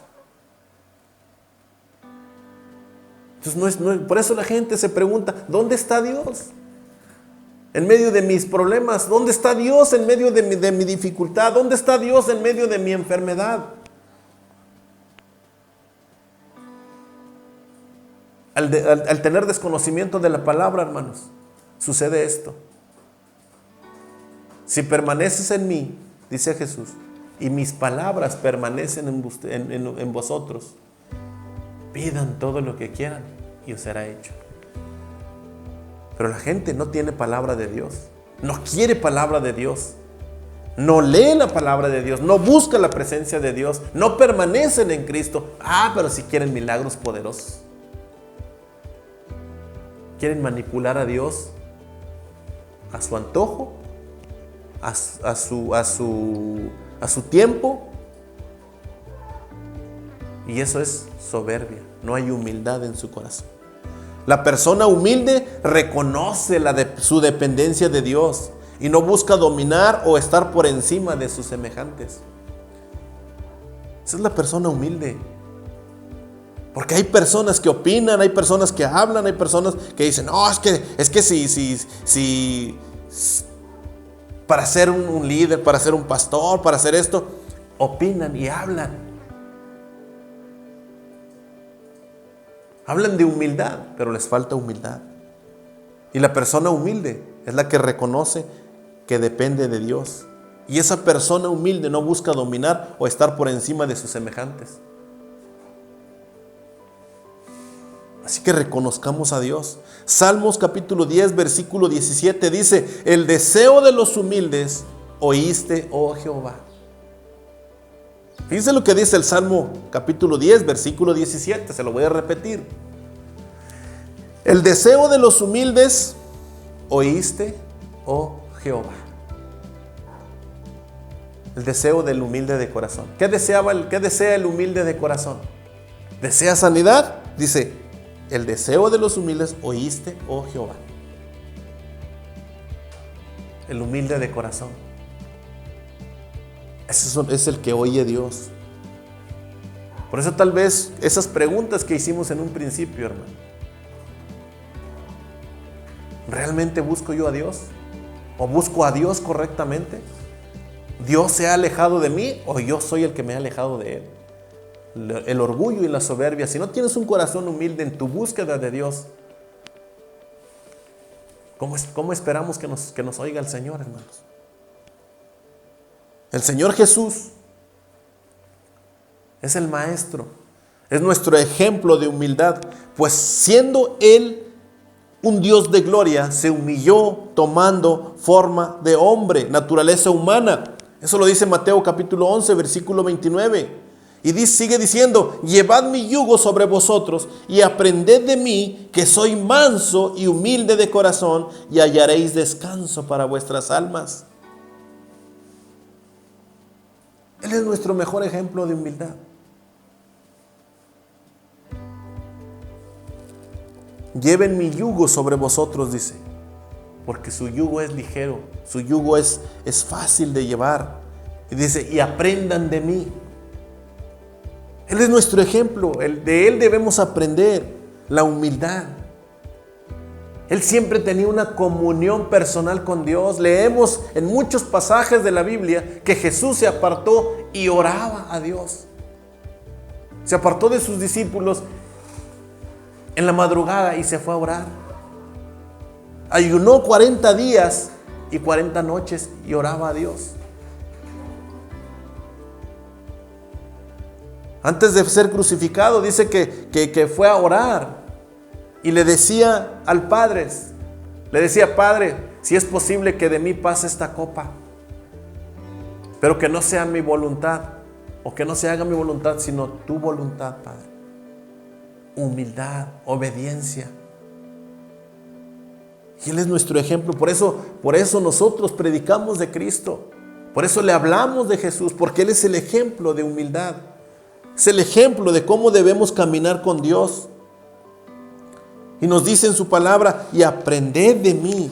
Entonces por eso la gente se pregunta: ¿dónde está Dios en medio de mis problemas? ¿Dónde está Dios en medio de mi dificultad? ¿Dónde está Dios en medio de mi enfermedad? Al tener desconocimiento de la palabra, hermanos, sucede esto. Si permaneces en mí, dice Jesús, y mis palabras permanecen en vosotros, pidan todo lo que quieran y os será hecho. Pero la gente no tiene palabra de Dios, no quiere palabra de Dios, no lee la palabra de Dios, no busca la presencia de Dios, no permanecen en Cristo. Pero si quieren milagros poderosos, quieren manipular a Dios a su antojo, a su tiempo. Y eso es soberbia, no hay humildad en su corazón. La persona humilde reconoce su dependencia de Dios y no busca dominar o estar por encima de sus semejantes. Esa es la persona humilde. Porque hay personas que opinan, hay personas que hablan, hay personas que dicen: no, es que si para ser un líder, para ser un pastor, para hacer esto, opinan y hablan. Hablan de humildad, pero les falta humildad. Y la persona humilde es la que reconoce que depende de Dios. Y esa persona humilde no busca dominar o estar por encima de sus semejantes. Así que reconozcamos a Dios. Salmos capítulo 10, versículo 17 dice: el deseo de los humildes oíste, oh Jehová. Fíjense lo que dice el Salmo capítulo 10, versículo 17, se lo voy a repetir. El deseo de los humildes oíste, oh Jehová. El deseo del humilde de corazón. ¿Qué desea el humilde de corazón? ¿Desea sanidad? Dice: el deseo de los humildes oíste, oh Jehová. El humilde de corazón. Ese es el que oye Dios. Por eso tal vez esas preguntas que hicimos en un principio, hermano. ¿Realmente busco yo a Dios? ¿O busco a Dios correctamente? ¿Dios se ha alejado de mí o yo soy el que me ha alejado de Él? El orgullo y la soberbia. Si no tienes un corazón humilde en tu búsqueda de Dios, ¿cómo esperamos que nos oiga el Señor, hermanos? El Señor Jesús es el Maestro, es nuestro ejemplo de humildad, pues siendo Él un Dios de gloria, se humilló tomando forma de hombre, naturaleza humana. Eso lo dice Mateo capítulo 11, versículo 29. Y sigue diciendo: llevad mi yugo sobre vosotros y aprended de mí, que soy manso y humilde de corazón, y hallaréis descanso para vuestras almas. Él es nuestro mejor ejemplo de humildad. Lleven mi yugo sobre vosotros, dice, porque su yugo es ligero, su yugo es fácil de llevar. Y dice, y aprendan de mí. Él es nuestro ejemplo, de Él debemos aprender la humildad. Él siempre tenía una comunión personal con Dios. Leemos en muchos pasajes de la Biblia que Jesús se apartó y oraba a Dios. Se apartó de sus discípulos en la madrugada y se fue a orar. Ayunó 40 días y 40 noches y oraba a Dios. Antes de ser crucificado, dice que fue a orar y le decía al Padre, Padre, si es posible que de mí pase esta copa, pero que no sea mi voluntad, o que no se haga mi voluntad, sino tu voluntad, Padre. Humildad, obediencia. Y Él es nuestro ejemplo. Por eso nosotros predicamos de Cristo. Por eso le hablamos de Jesús, porque Él es el ejemplo de humildad. Es el ejemplo de cómo debemos caminar con Dios. Y nos dice en su palabra, y aprended de mí,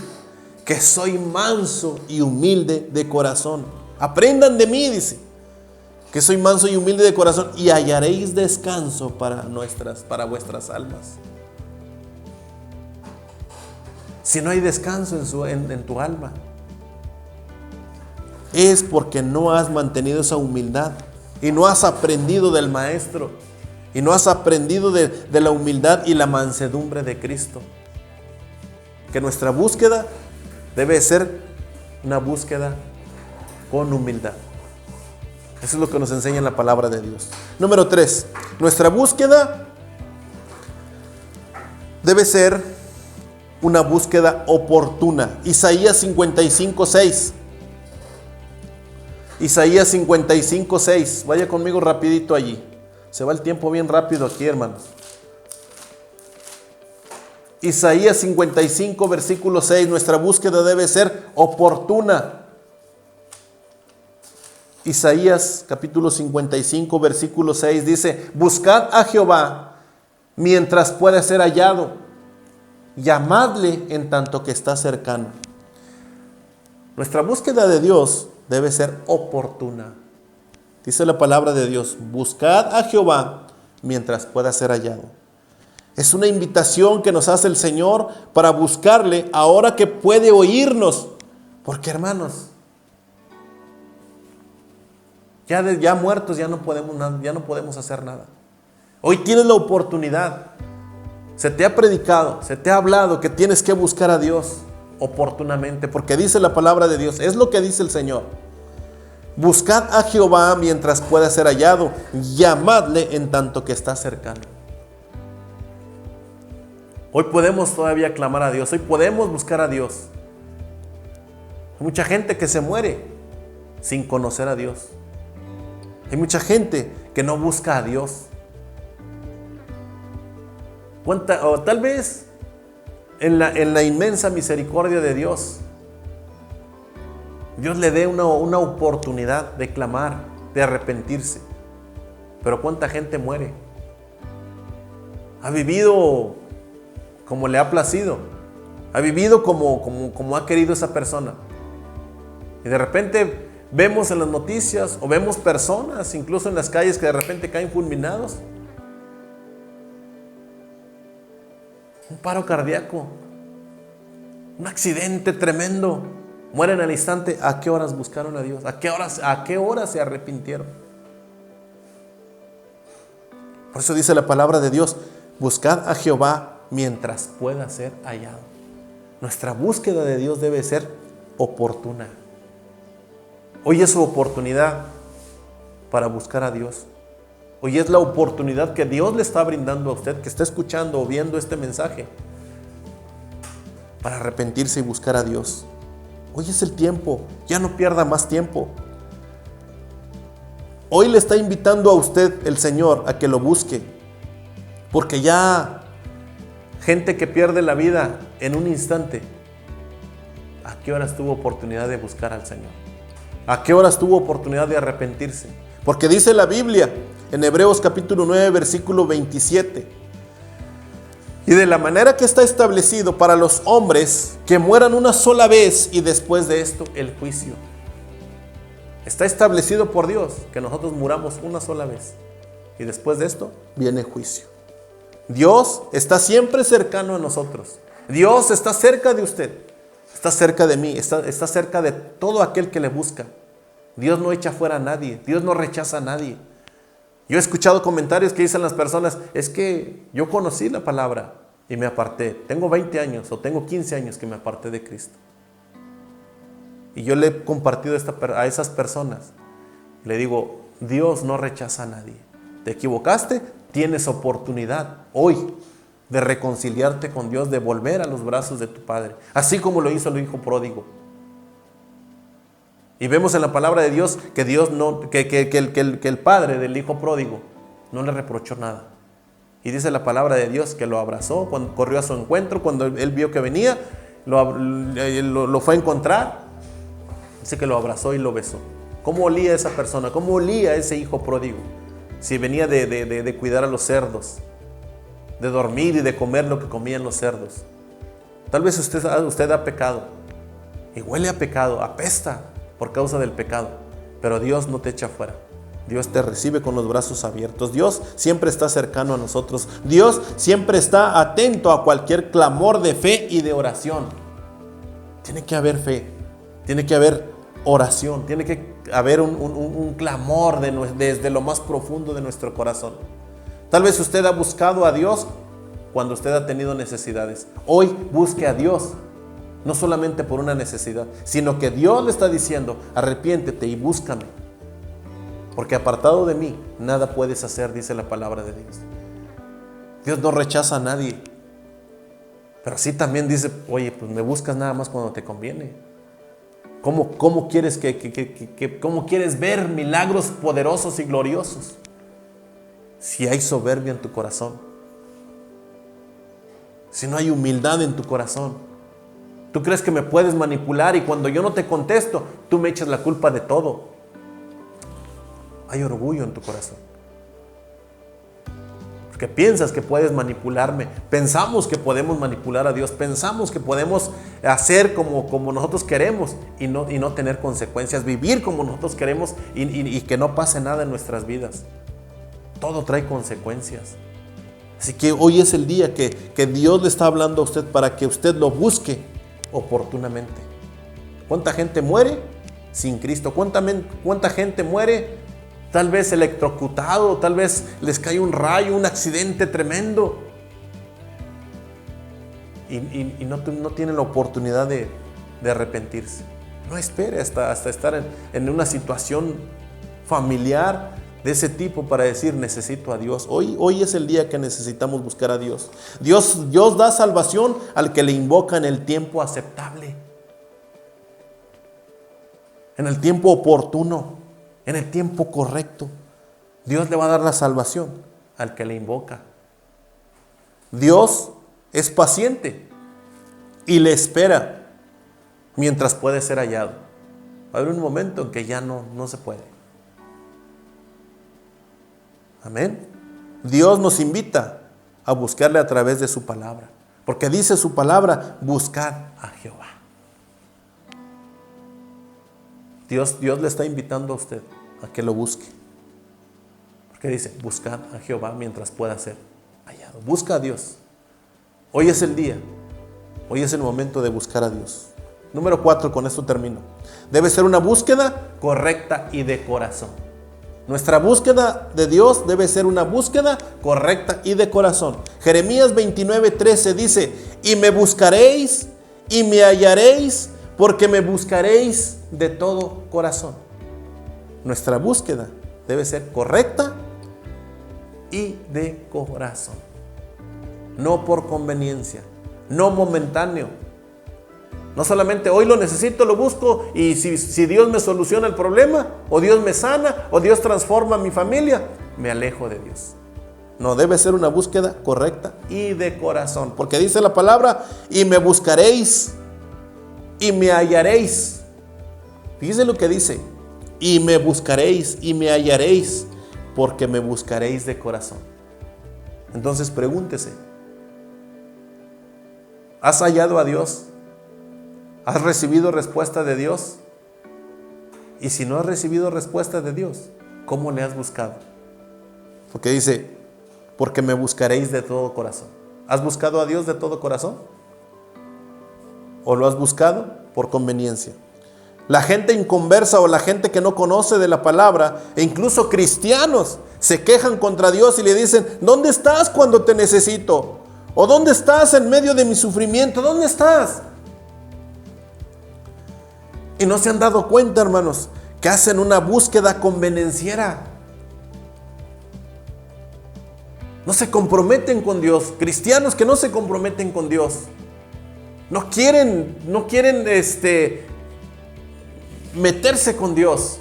que soy manso y humilde de corazón. Aprendan de mí, dice, que soy manso y humilde de corazón, y hallaréis descanso para vuestras almas. Si no hay descanso en tu alma, es porque no has mantenido esa humildad y no has aprendido del Maestro y no has aprendido de la humildad y la mansedumbre de Cristo. Que nuestra búsqueda debe ser una búsqueda con humildad. Eso es lo que nos enseña la palabra de Dios. Número 3, nuestra búsqueda debe ser una búsqueda oportuna. Isaías 55:6. Isaías 55:6. Vaya conmigo rapidito allí. Se va el tiempo bien rápido aquí, hermanos. Isaías 55, versículo 6. Nuestra búsqueda debe ser oportuna. Isaías capítulo 55, versículo 6 dice: buscad a Jehová mientras pueda ser hallado, llamadle en tanto que está cercano. Nuestra búsqueda de Dios debe ser oportuna. Dice la palabra de Dios: buscad a Jehová mientras pueda ser hallado. Es una invitación que nos hace el Señor para buscarle ahora que puede oírnos. Porque, hermanos, ya muertos ya no podemos hacer nada. Hoy tienes la oportunidad. Se te ha predicado, se te ha hablado que tienes que buscar a Dios oportunamente, porque dice la palabra de Dios, es lo que dice el Señor: buscad a Jehová mientras pueda ser hallado, llamadle en tanto que está cercano. Hoy podemos todavía clamar a Dios, hoy podemos buscar a Dios. Hay mucha gente que se muere sin conocer a Dios. Hay mucha gente que no busca a Dios. O tal vez en la inmensa misericordia de Dios, Dios le dé una oportunidad de clamar, de arrepentirse. Pero ¿cuánta gente muere? Ha vivido como le ha placido. Ha vivido como ha querido esa persona. Y de repente vemos en las noticias o vemos personas, incluso en las calles, que de repente caen fulminados. Un paro cardíaco, un accidente tremendo, mueren al instante. ¿A qué horas buscaron a Dios? ¿A qué horas se arrepintieron? Por eso dice la palabra de Dios: buscad a Jehová mientras pueda ser hallado. Nuestra búsqueda de Dios debe ser oportuna. Hoy es su oportunidad para buscar a Dios. Hoy es la oportunidad que Dios le está brindando a usted, que está escuchando o viendo este mensaje, para arrepentirse y buscar a Dios. Hoy es el tiempo, ya no pierda más tiempo. Hoy le está invitando a usted el Señor a que lo busque, porque ya gente que pierde la vida en un instante, ¿a qué horas tuvo oportunidad de buscar al Señor? ¿A qué horas tuvo oportunidad de arrepentirse? Porque dice la Biblia en Hebreos capítulo 9, versículo 27: Y de la manera que está establecido para los hombres que mueran una sola vez y después de esto el juicio. Está establecido por Dios que nosotros muramos una sola vez y después de esto viene juicio. Dios está siempre cercano a nosotros. Dios está cerca de usted, está cerca de mí, está cerca de todo aquel que le busca. Dios no echa fuera a nadie, Dios no rechaza a nadie. Yo he escuchado comentarios que dicen las personas, es que yo conocí la palabra y me aparté. Tengo 20 años o tengo 15 años que me aparté de Cristo. Y yo le he compartido a esas personas. Le digo, Dios no rechaza a nadie. ¿Te equivocaste? Tienes oportunidad hoy de reconciliarte con Dios, de volver a los brazos de tu Padre. Así como lo hizo el hijo pródigo. Y vemos en la palabra de Dios que el padre del hijo pródigo no le reprochó nada. Y dice la palabra de Dios que lo abrazó, cuando corrió a su encuentro, cuando él vio que venía, lo fue a encontrar. Dice que lo abrazó y lo besó. ¿Cómo olía esa persona? ¿Cómo olía ese hijo pródigo? Si venía de cuidar a los cerdos, de dormir y de comer lo que comían los cerdos. Tal vez usted ha pecado y huele a pecado, apesta por causa del pecado, pero Dios no te echa fuera. Dios te recibe con los brazos abiertos. Dios siempre está cercano a nosotros. Dios siempre está atento a cualquier clamor de fe y de oración. Tiene que haber fe, tiene que haber oración, tiene que haber un clamor desde lo más profundo de nuestro corazón. Tal vez usted ha buscado a Dios cuando usted ha tenido necesidades. Hoy busque a Dios. No solamente por una necesidad, sino que Dios le está diciendo, arrepiéntete y búscame. Porque apartado de mí, nada puedes hacer, dice la palabra de Dios. Dios no rechaza a nadie. Pero sí también dice, oye, pues me buscas nada más cuando te conviene. ¿Cómo quieres cómo quieres ver milagros poderosos y gloriosos si hay soberbia en tu corazón? Si no hay humildad en tu corazón. Tú crees que me puedes manipular y cuando yo no te contesto, tú me echas la culpa de todo. Hay orgullo en tu corazón. Porque piensas que puedes manipularme. Pensamos que podemos manipular a Dios. Pensamos que podemos hacer como nosotros queremos y no tener consecuencias. Vivir como nosotros queremos y que no pase nada en nuestras vidas. Todo trae consecuencias. Así que hoy es el día que Dios le está hablando a usted para que usted lo busque oportunamente. ¿Cuánta gente muere sin Cristo? ¿Cuánta gente muere tal vez electrocutado? Tal vez les cae un rayo, un accidente tremendo y no tienen la oportunidad de arrepentirse. No espere hasta estar en una situación familiar de ese tipo para decir necesito a Dios. Hoy es el día que necesitamos buscar a Dios. Dios da salvación al que le invoca en el tiempo aceptable, en el tiempo oportuno, en el tiempo correcto. Dios le va a dar la salvación al que le invoca. Dios es paciente y le espera mientras puede ser hallado. Va a haber un momento en que ya no se puede. Amén. Dios nos invita a buscarle a través de su palabra. Porque dice su palabra, buscad a Jehová. Dios le está invitando a usted a que lo busque. Porque dice, buscad a Jehová mientras pueda ser hallado. Busca a Dios. Hoy es el día. Hoy es el momento de buscar a Dios. Número 4, con esto termino. Debe ser una búsqueda correcta y de corazón. Nuestra búsqueda de Dios debe ser una búsqueda correcta y de corazón. Jeremías 29:13 dice, y me buscaréis y me hallaréis, porque me buscaréis de todo corazón. Nuestra búsqueda debe ser correcta y de corazón. No por conveniencia, no momentáneo. No solamente hoy lo necesito, lo busco y si Dios me soluciona el problema, o Dios me sana, o Dios transforma mi familia, me alejo de Dios. No, debe ser una búsqueda correcta y de corazón. Porque dice la palabra, y me buscaréis y me hallaréis. Fíjese lo que dice, y me buscaréis y me hallaréis, porque me buscaréis de corazón. Entonces pregúntese, ¿Has hallado a Dios? ¿Has recibido respuesta de Dios? Y si no has recibido respuesta de Dios, ¿cómo le has buscado? Porque dice, porque me buscaréis de todo corazón. ¿Has buscado a Dios de todo corazón? ¿O lo has buscado por conveniencia? La gente inconversa o la gente que no conoce de la palabra, e incluso cristianos, se quejan contra Dios y le dicen, ¿dónde estás cuando te necesito? ¿O dónde estás en medio de mi sufrimiento? ¿Dónde estás? Y no se han dado cuenta, hermanos, que hacen una búsqueda convenenciera. No se comprometen con Dios. Cristianos que no se comprometen con Dios. No quieren meterse con Dios.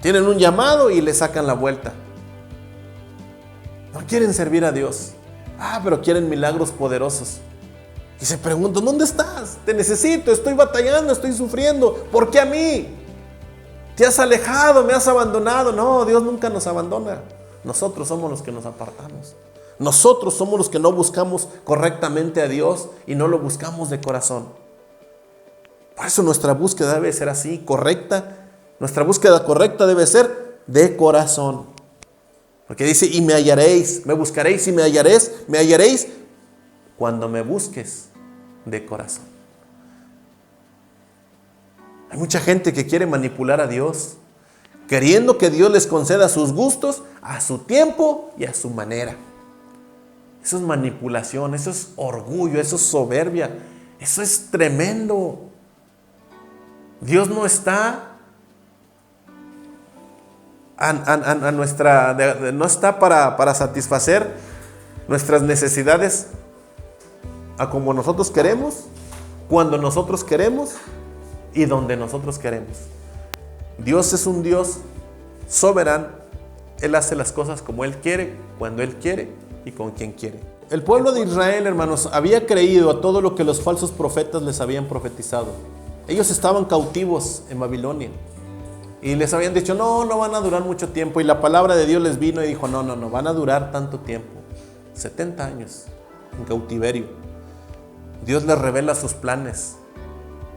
Tienen un llamado y le sacan la vuelta. No quieren servir a Dios. Pero quieren milagros poderosos. Y se preguntan, ¿dónde estás? Te necesito, estoy batallando, estoy sufriendo. ¿Por qué a mí? Te has alejado, me has abandonado. No, Dios nunca nos abandona. Nosotros somos los que nos apartamos. Nosotros somos los que no buscamos correctamente a Dios y no lo buscamos de corazón. Por eso nuestra búsqueda debe ser así, correcta. Nuestra búsqueda correcta debe ser de corazón. Porque dice, y me hallaréis, me buscaréis y me hallaréis cuando me busques de corazón. Hay mucha gente que quiere manipular a Dios, queriendo que Dios les conceda sus gustos a su tiempo y a su manera. Eso es manipulación, eso es orgullo, eso es soberbia, eso es tremendo. Dios no está no está para satisfacer nuestras necesidades a como nosotros queremos, cuando nosotros queremos y donde nosotros queremos. Dios es un Dios soberano. Él hace las cosas como Él quiere, cuando Él quiere y con quien quiere. El pueblo de Israel, hermanos, había creído a todo lo que los falsos profetas les habían profetizado. Ellos estaban cautivos en Babilonia y les habían dicho, no van a durar mucho tiempo. Y la palabra de Dios les vino y dijo, no, van a durar tanto tiempo, 70 años en cautiverio. Dios les revela sus planes.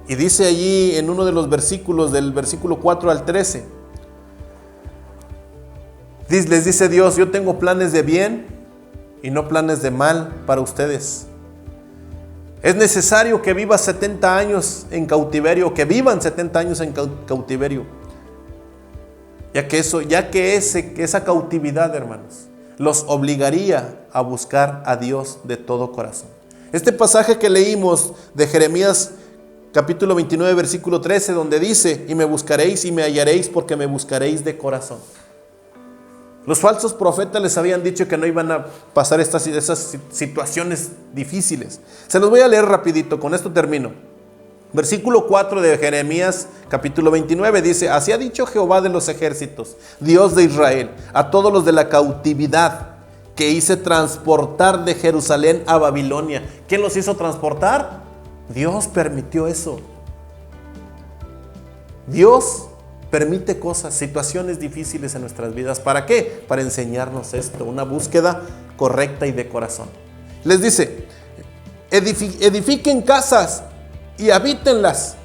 Y dice allí en uno de los versículos, del versículo 4 al 13, les dice Dios, yo tengo planes de bien y no planes de mal para ustedes. Es necesario que vivas 70 años en cautiverio, que vivan 70 años en cautiverio. Ya que esa cautividad, hermanos, los obligaría a buscar a Dios de todo corazón. Este pasaje que leímos de Jeremías capítulo 29, versículo 13, donde dice, y me buscaréis y me hallaréis porque me buscaréis de corazón. Los falsos profetas les habían dicho que no iban a pasar esas situaciones difíciles. Se los voy a leer rapidito, con esto termino. Versículo 4 de Jeremías capítulo 29 dice, así ha dicho Jehová de los ejércitos, Dios de Israel, a todos los de la cautividad que hice transportar de Jerusalén a Babilonia. ¿Quién los hizo transportar? Dios permitió eso. Dios permite cosas, situaciones difíciles en nuestras vidas. ¿Para qué? Para enseñarnos esto, una búsqueda correcta y de corazón. Les dice, edifiquen casas y habítenlas,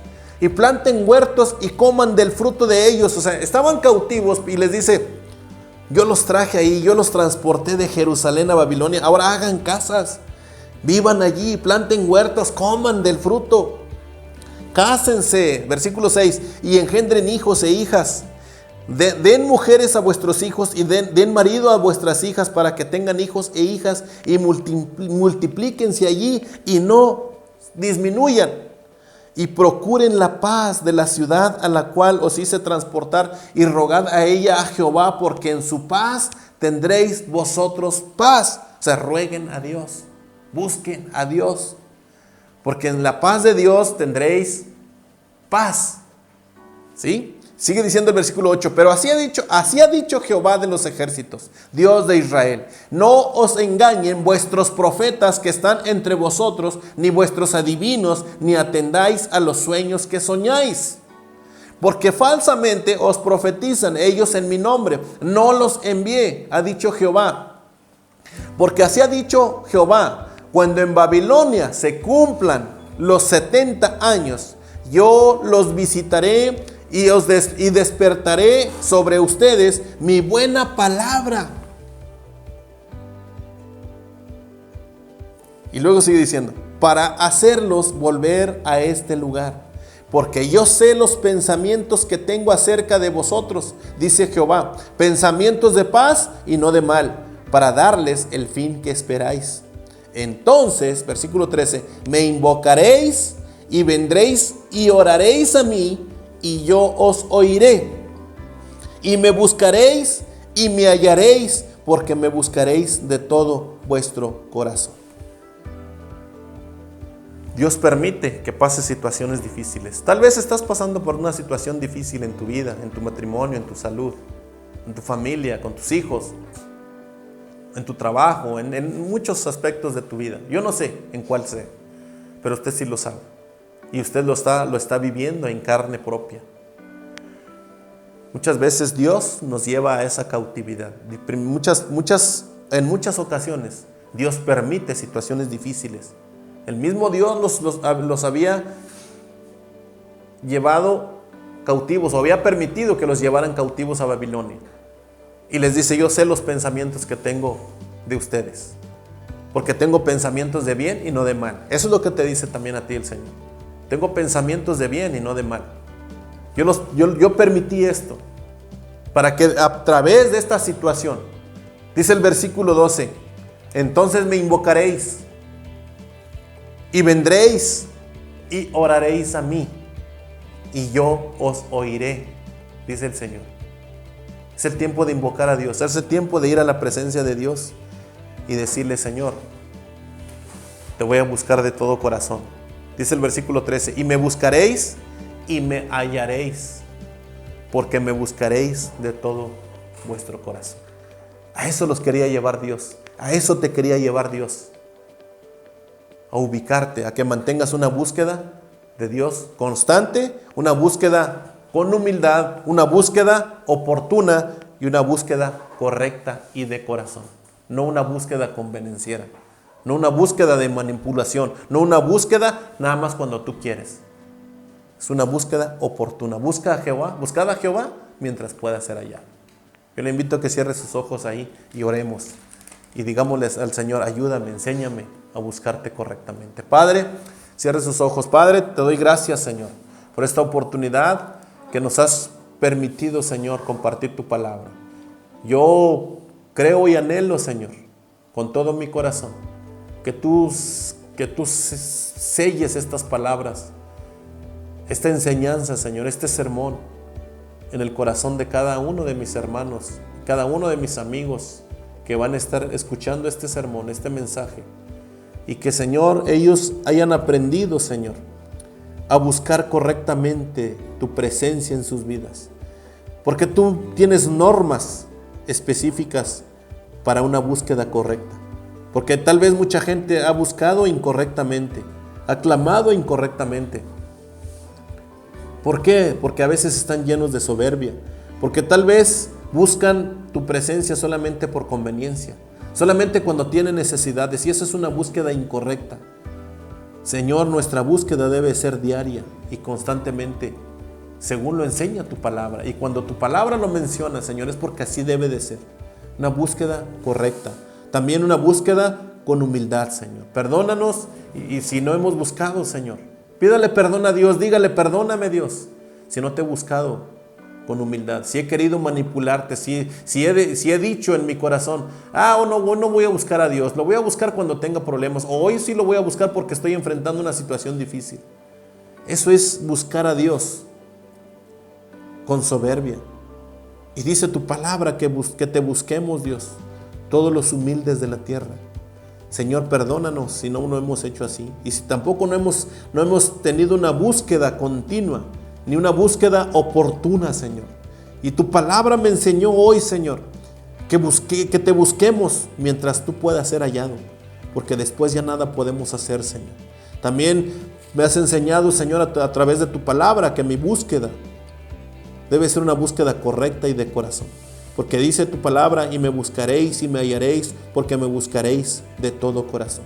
y planten huertos y coman del fruto de ellos. O sea, estaban cautivos y les dice, yo los traje ahí, yo los transporté de Jerusalén a Babilonia. Ahora hagan casas, vivan allí, planten huertos, coman del fruto. Cásense, versículo 6, y engendren hijos e hijas. Den mujeres a vuestros hijos y den marido a vuestras hijas para que tengan hijos e hijas y multiplíquense allí y no disminuyan. Y procuren la paz de la ciudad a la cual os hice transportar y rogad a ella a Jehová, porque en su paz tendréis vosotros paz. O sea, rueguen a Dios, busquen a Dios, porque en la paz de Dios tendréis paz. ¿Sí? Sigue diciendo el versículo 8, pero así ha dicho Jehová de los ejércitos, Dios de Israel, no os engañen vuestros profetas que están entre vosotros, ni vuestros adivinos, ni atendáis a los sueños que soñáis. Porque falsamente os profetizan ellos en mi nombre, no los envié, ha dicho Jehová. Porque así ha dicho Jehová, cuando en Babilonia se cumplan los 70 años, yo los visitaré y despertaré sobre ustedes mi buena palabra. Y luego sigue diciendo, para hacerlos volver a este lugar. Porque yo sé los pensamientos que tengo acerca de vosotros, dice Jehová, pensamientos de paz y no de mal, para darles el fin que esperáis. Entonces, versículo 13, me invocaréis y vendréis y oraréis a mí, y yo os oiré. Y me buscaréis y me hallaréis, porque me buscaréis de todo vuestro corazón. Dios permite que pases situaciones difíciles. Tal vez estás pasando por una situación difícil en tu vida, en tu matrimonio, en tu salud, en tu familia, con tus hijos, en tu trabajo, en muchos aspectos de tu vida. Yo no sé en cuál sea, pero usted sí lo sabe. Y usted lo está viviendo en carne propia. Muchas veces Dios nos lleva a esa cautividad. En muchas ocasiones Dios permite situaciones difíciles. El mismo Dios los había llevado cautivos, o había permitido que los llevaran cautivos a Babilonia. Y les dice, yo sé los pensamientos que tengo de ustedes, porque tengo pensamientos de bien y no de mal. Eso es lo que te dice también a ti el Señor. Tengo pensamientos de bien y no de mal. Yo permití esto, para que a través de esta situación, dice el versículo 12, entonces me invocaréis, y vendréis y oraréis a mí, y yo os oiré, dice el Señor. Es el tiempo de invocar a Dios, es el tiempo de ir a la presencia de Dios y decirle, Señor, te voy a buscar de todo corazón. Dice el versículo 13, y me buscaréis y me hallaréis, porque me buscaréis de todo vuestro corazón. A eso los quería llevar Dios, a eso te quería llevar Dios. A ubicarte, a que mantengas una búsqueda de Dios constante, una búsqueda con humildad, una búsqueda oportuna y una búsqueda correcta y de corazón. No una búsqueda convenenciera, no una búsqueda de manipulación, no una búsqueda nada más cuando tú quieres. Es una búsqueda oportuna. Buscad a Jehová mientras pueda ser hallado. Yo le invito a que cierre sus ojos ahí y oremos. Y digámosles al Señor, ayúdame, enséñame a buscarte correctamente. Padre, cierre sus ojos. Padre, te doy gracias, Señor, por esta oportunidad que nos has permitido, Señor, compartir tu palabra. Yo creo y anhelo, Señor, con todo mi corazón, que tú selles estas palabras, esta enseñanza, Señor, este sermón en el corazón de cada uno de mis hermanos, cada uno de mis amigos que van a estar escuchando este sermón, este mensaje. Y que, Señor, ellos hayan aprendido, Señor, a buscar correctamente tu presencia en sus vidas. Porque tú tienes normas específicas para una búsqueda correcta. Porque tal vez mucha gente ha buscado incorrectamente, ha clamado incorrectamente. ¿Por qué? Porque a veces están llenos de soberbia. Porque tal vez buscan tu presencia solamente por conveniencia, solamente cuando tienen necesidades, y eso es una búsqueda incorrecta. Señor, nuestra búsqueda debe ser diaria y constantemente, según lo enseña tu palabra. Y cuando tu palabra lo menciona, Señor, es porque así debe de ser. Una búsqueda correcta. También una búsqueda con humildad, Señor. Perdónanos y si no hemos buscado, Señor, pídale perdón a Dios, dígale, perdóname, Dios, si no te he buscado con humildad, si he querido manipularte, si he dicho en mi corazón, no voy a buscar a Dios, lo voy a buscar cuando tenga problemas, o hoy sí lo voy a buscar porque estoy enfrentando una situación difícil. Eso es buscar a Dios con soberbia. Y dice tu palabra que te busquemos, Dios, todos los humildes de la tierra. Señor, perdónanos si no lo hemos hecho así, y si tampoco no hemos tenido una búsqueda continua, ni una búsqueda oportuna, Señor. Y tu palabra me enseñó hoy, Señor, que te busquemos mientras tú puedas ser hallado, porque después ya nada podemos hacer, Señor. También me has enseñado, Señor, a través de tu palabra, que mi búsqueda debe ser una búsqueda correcta y de corazón, porque dice tu palabra, y me buscaréis y me hallaréis, porque me buscaréis de todo corazón.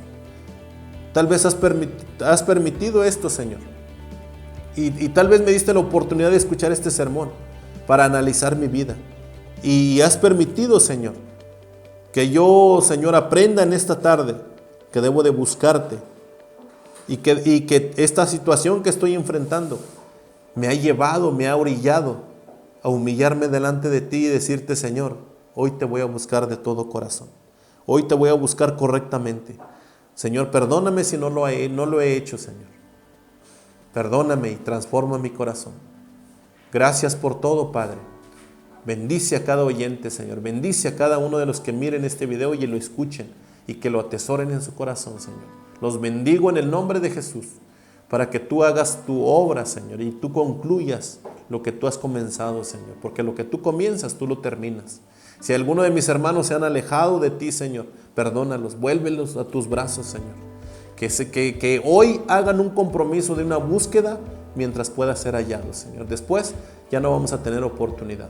Tal vez has permitido esto, Señor. Y tal vez me diste la oportunidad de escuchar este sermón para analizar mi vida. Y has permitido, Señor, que yo, Señor, aprenda en esta tarde que debo de buscarte. Y que esta situación que estoy enfrentando me ha llevado, me ha orillado a humillarme delante de ti y decirte, Señor, hoy te voy a buscar de todo corazón. Hoy te voy a buscar correctamente. Señor, perdóname si no lo he hecho, Señor. Perdóname y transforma mi corazón. Gracias por todo, Padre. Bendice a cada oyente, Señor. Bendice a cada uno de los que miren este video y lo escuchen y que lo atesoren en su corazón, Señor. Los bendigo en el nombre de Jesús para que tú hagas tu obra, Señor, y tú concluyas lo que tú has comenzado, Señor. Porque lo que tú comienzas, tú lo terminas. Si alguno de mis hermanos se han alejado de ti, Señor, perdónalos, vuélvelos a tus brazos, Señor. Que hoy hagan un compromiso de una búsqueda mientras pueda ser hallado, Señor. Después ya no vamos a tener oportunidad.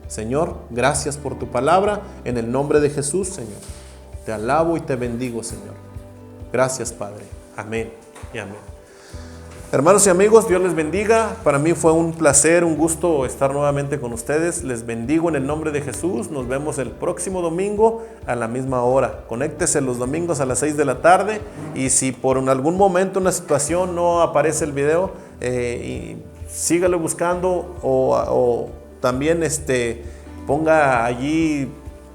Señor, gracias por tu palabra. En el nombre de Jesús, Señor, te alabo y te bendigo, Señor. Gracias, Padre. Amén y amén. Hermanos y amigos, Dios les bendiga. Para mí fue un placer, un gusto estar nuevamente con ustedes. Les bendigo en el nombre de Jesús. Nos vemos el próximo domingo a la misma hora. Conéctese los domingos a las 6 de la tarde. Y si por algún momento, una situación, no aparece el video, y sígalo buscando o también ponga allí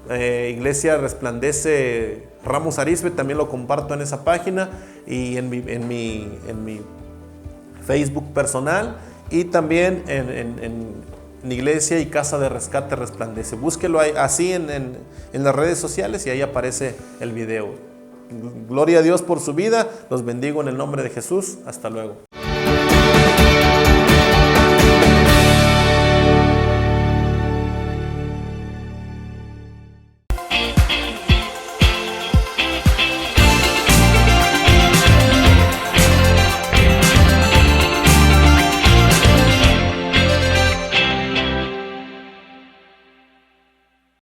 Iglesia Resplandece Ramos Arizpe. También lo comparto en esa página y en mi Facebook personal, y también en Iglesia y Casa de Rescate Resplandece. Búsquelo así en las redes sociales y ahí aparece el video. Gloria a Dios por su vida. Los bendigo en el nombre de Jesús. Hasta luego.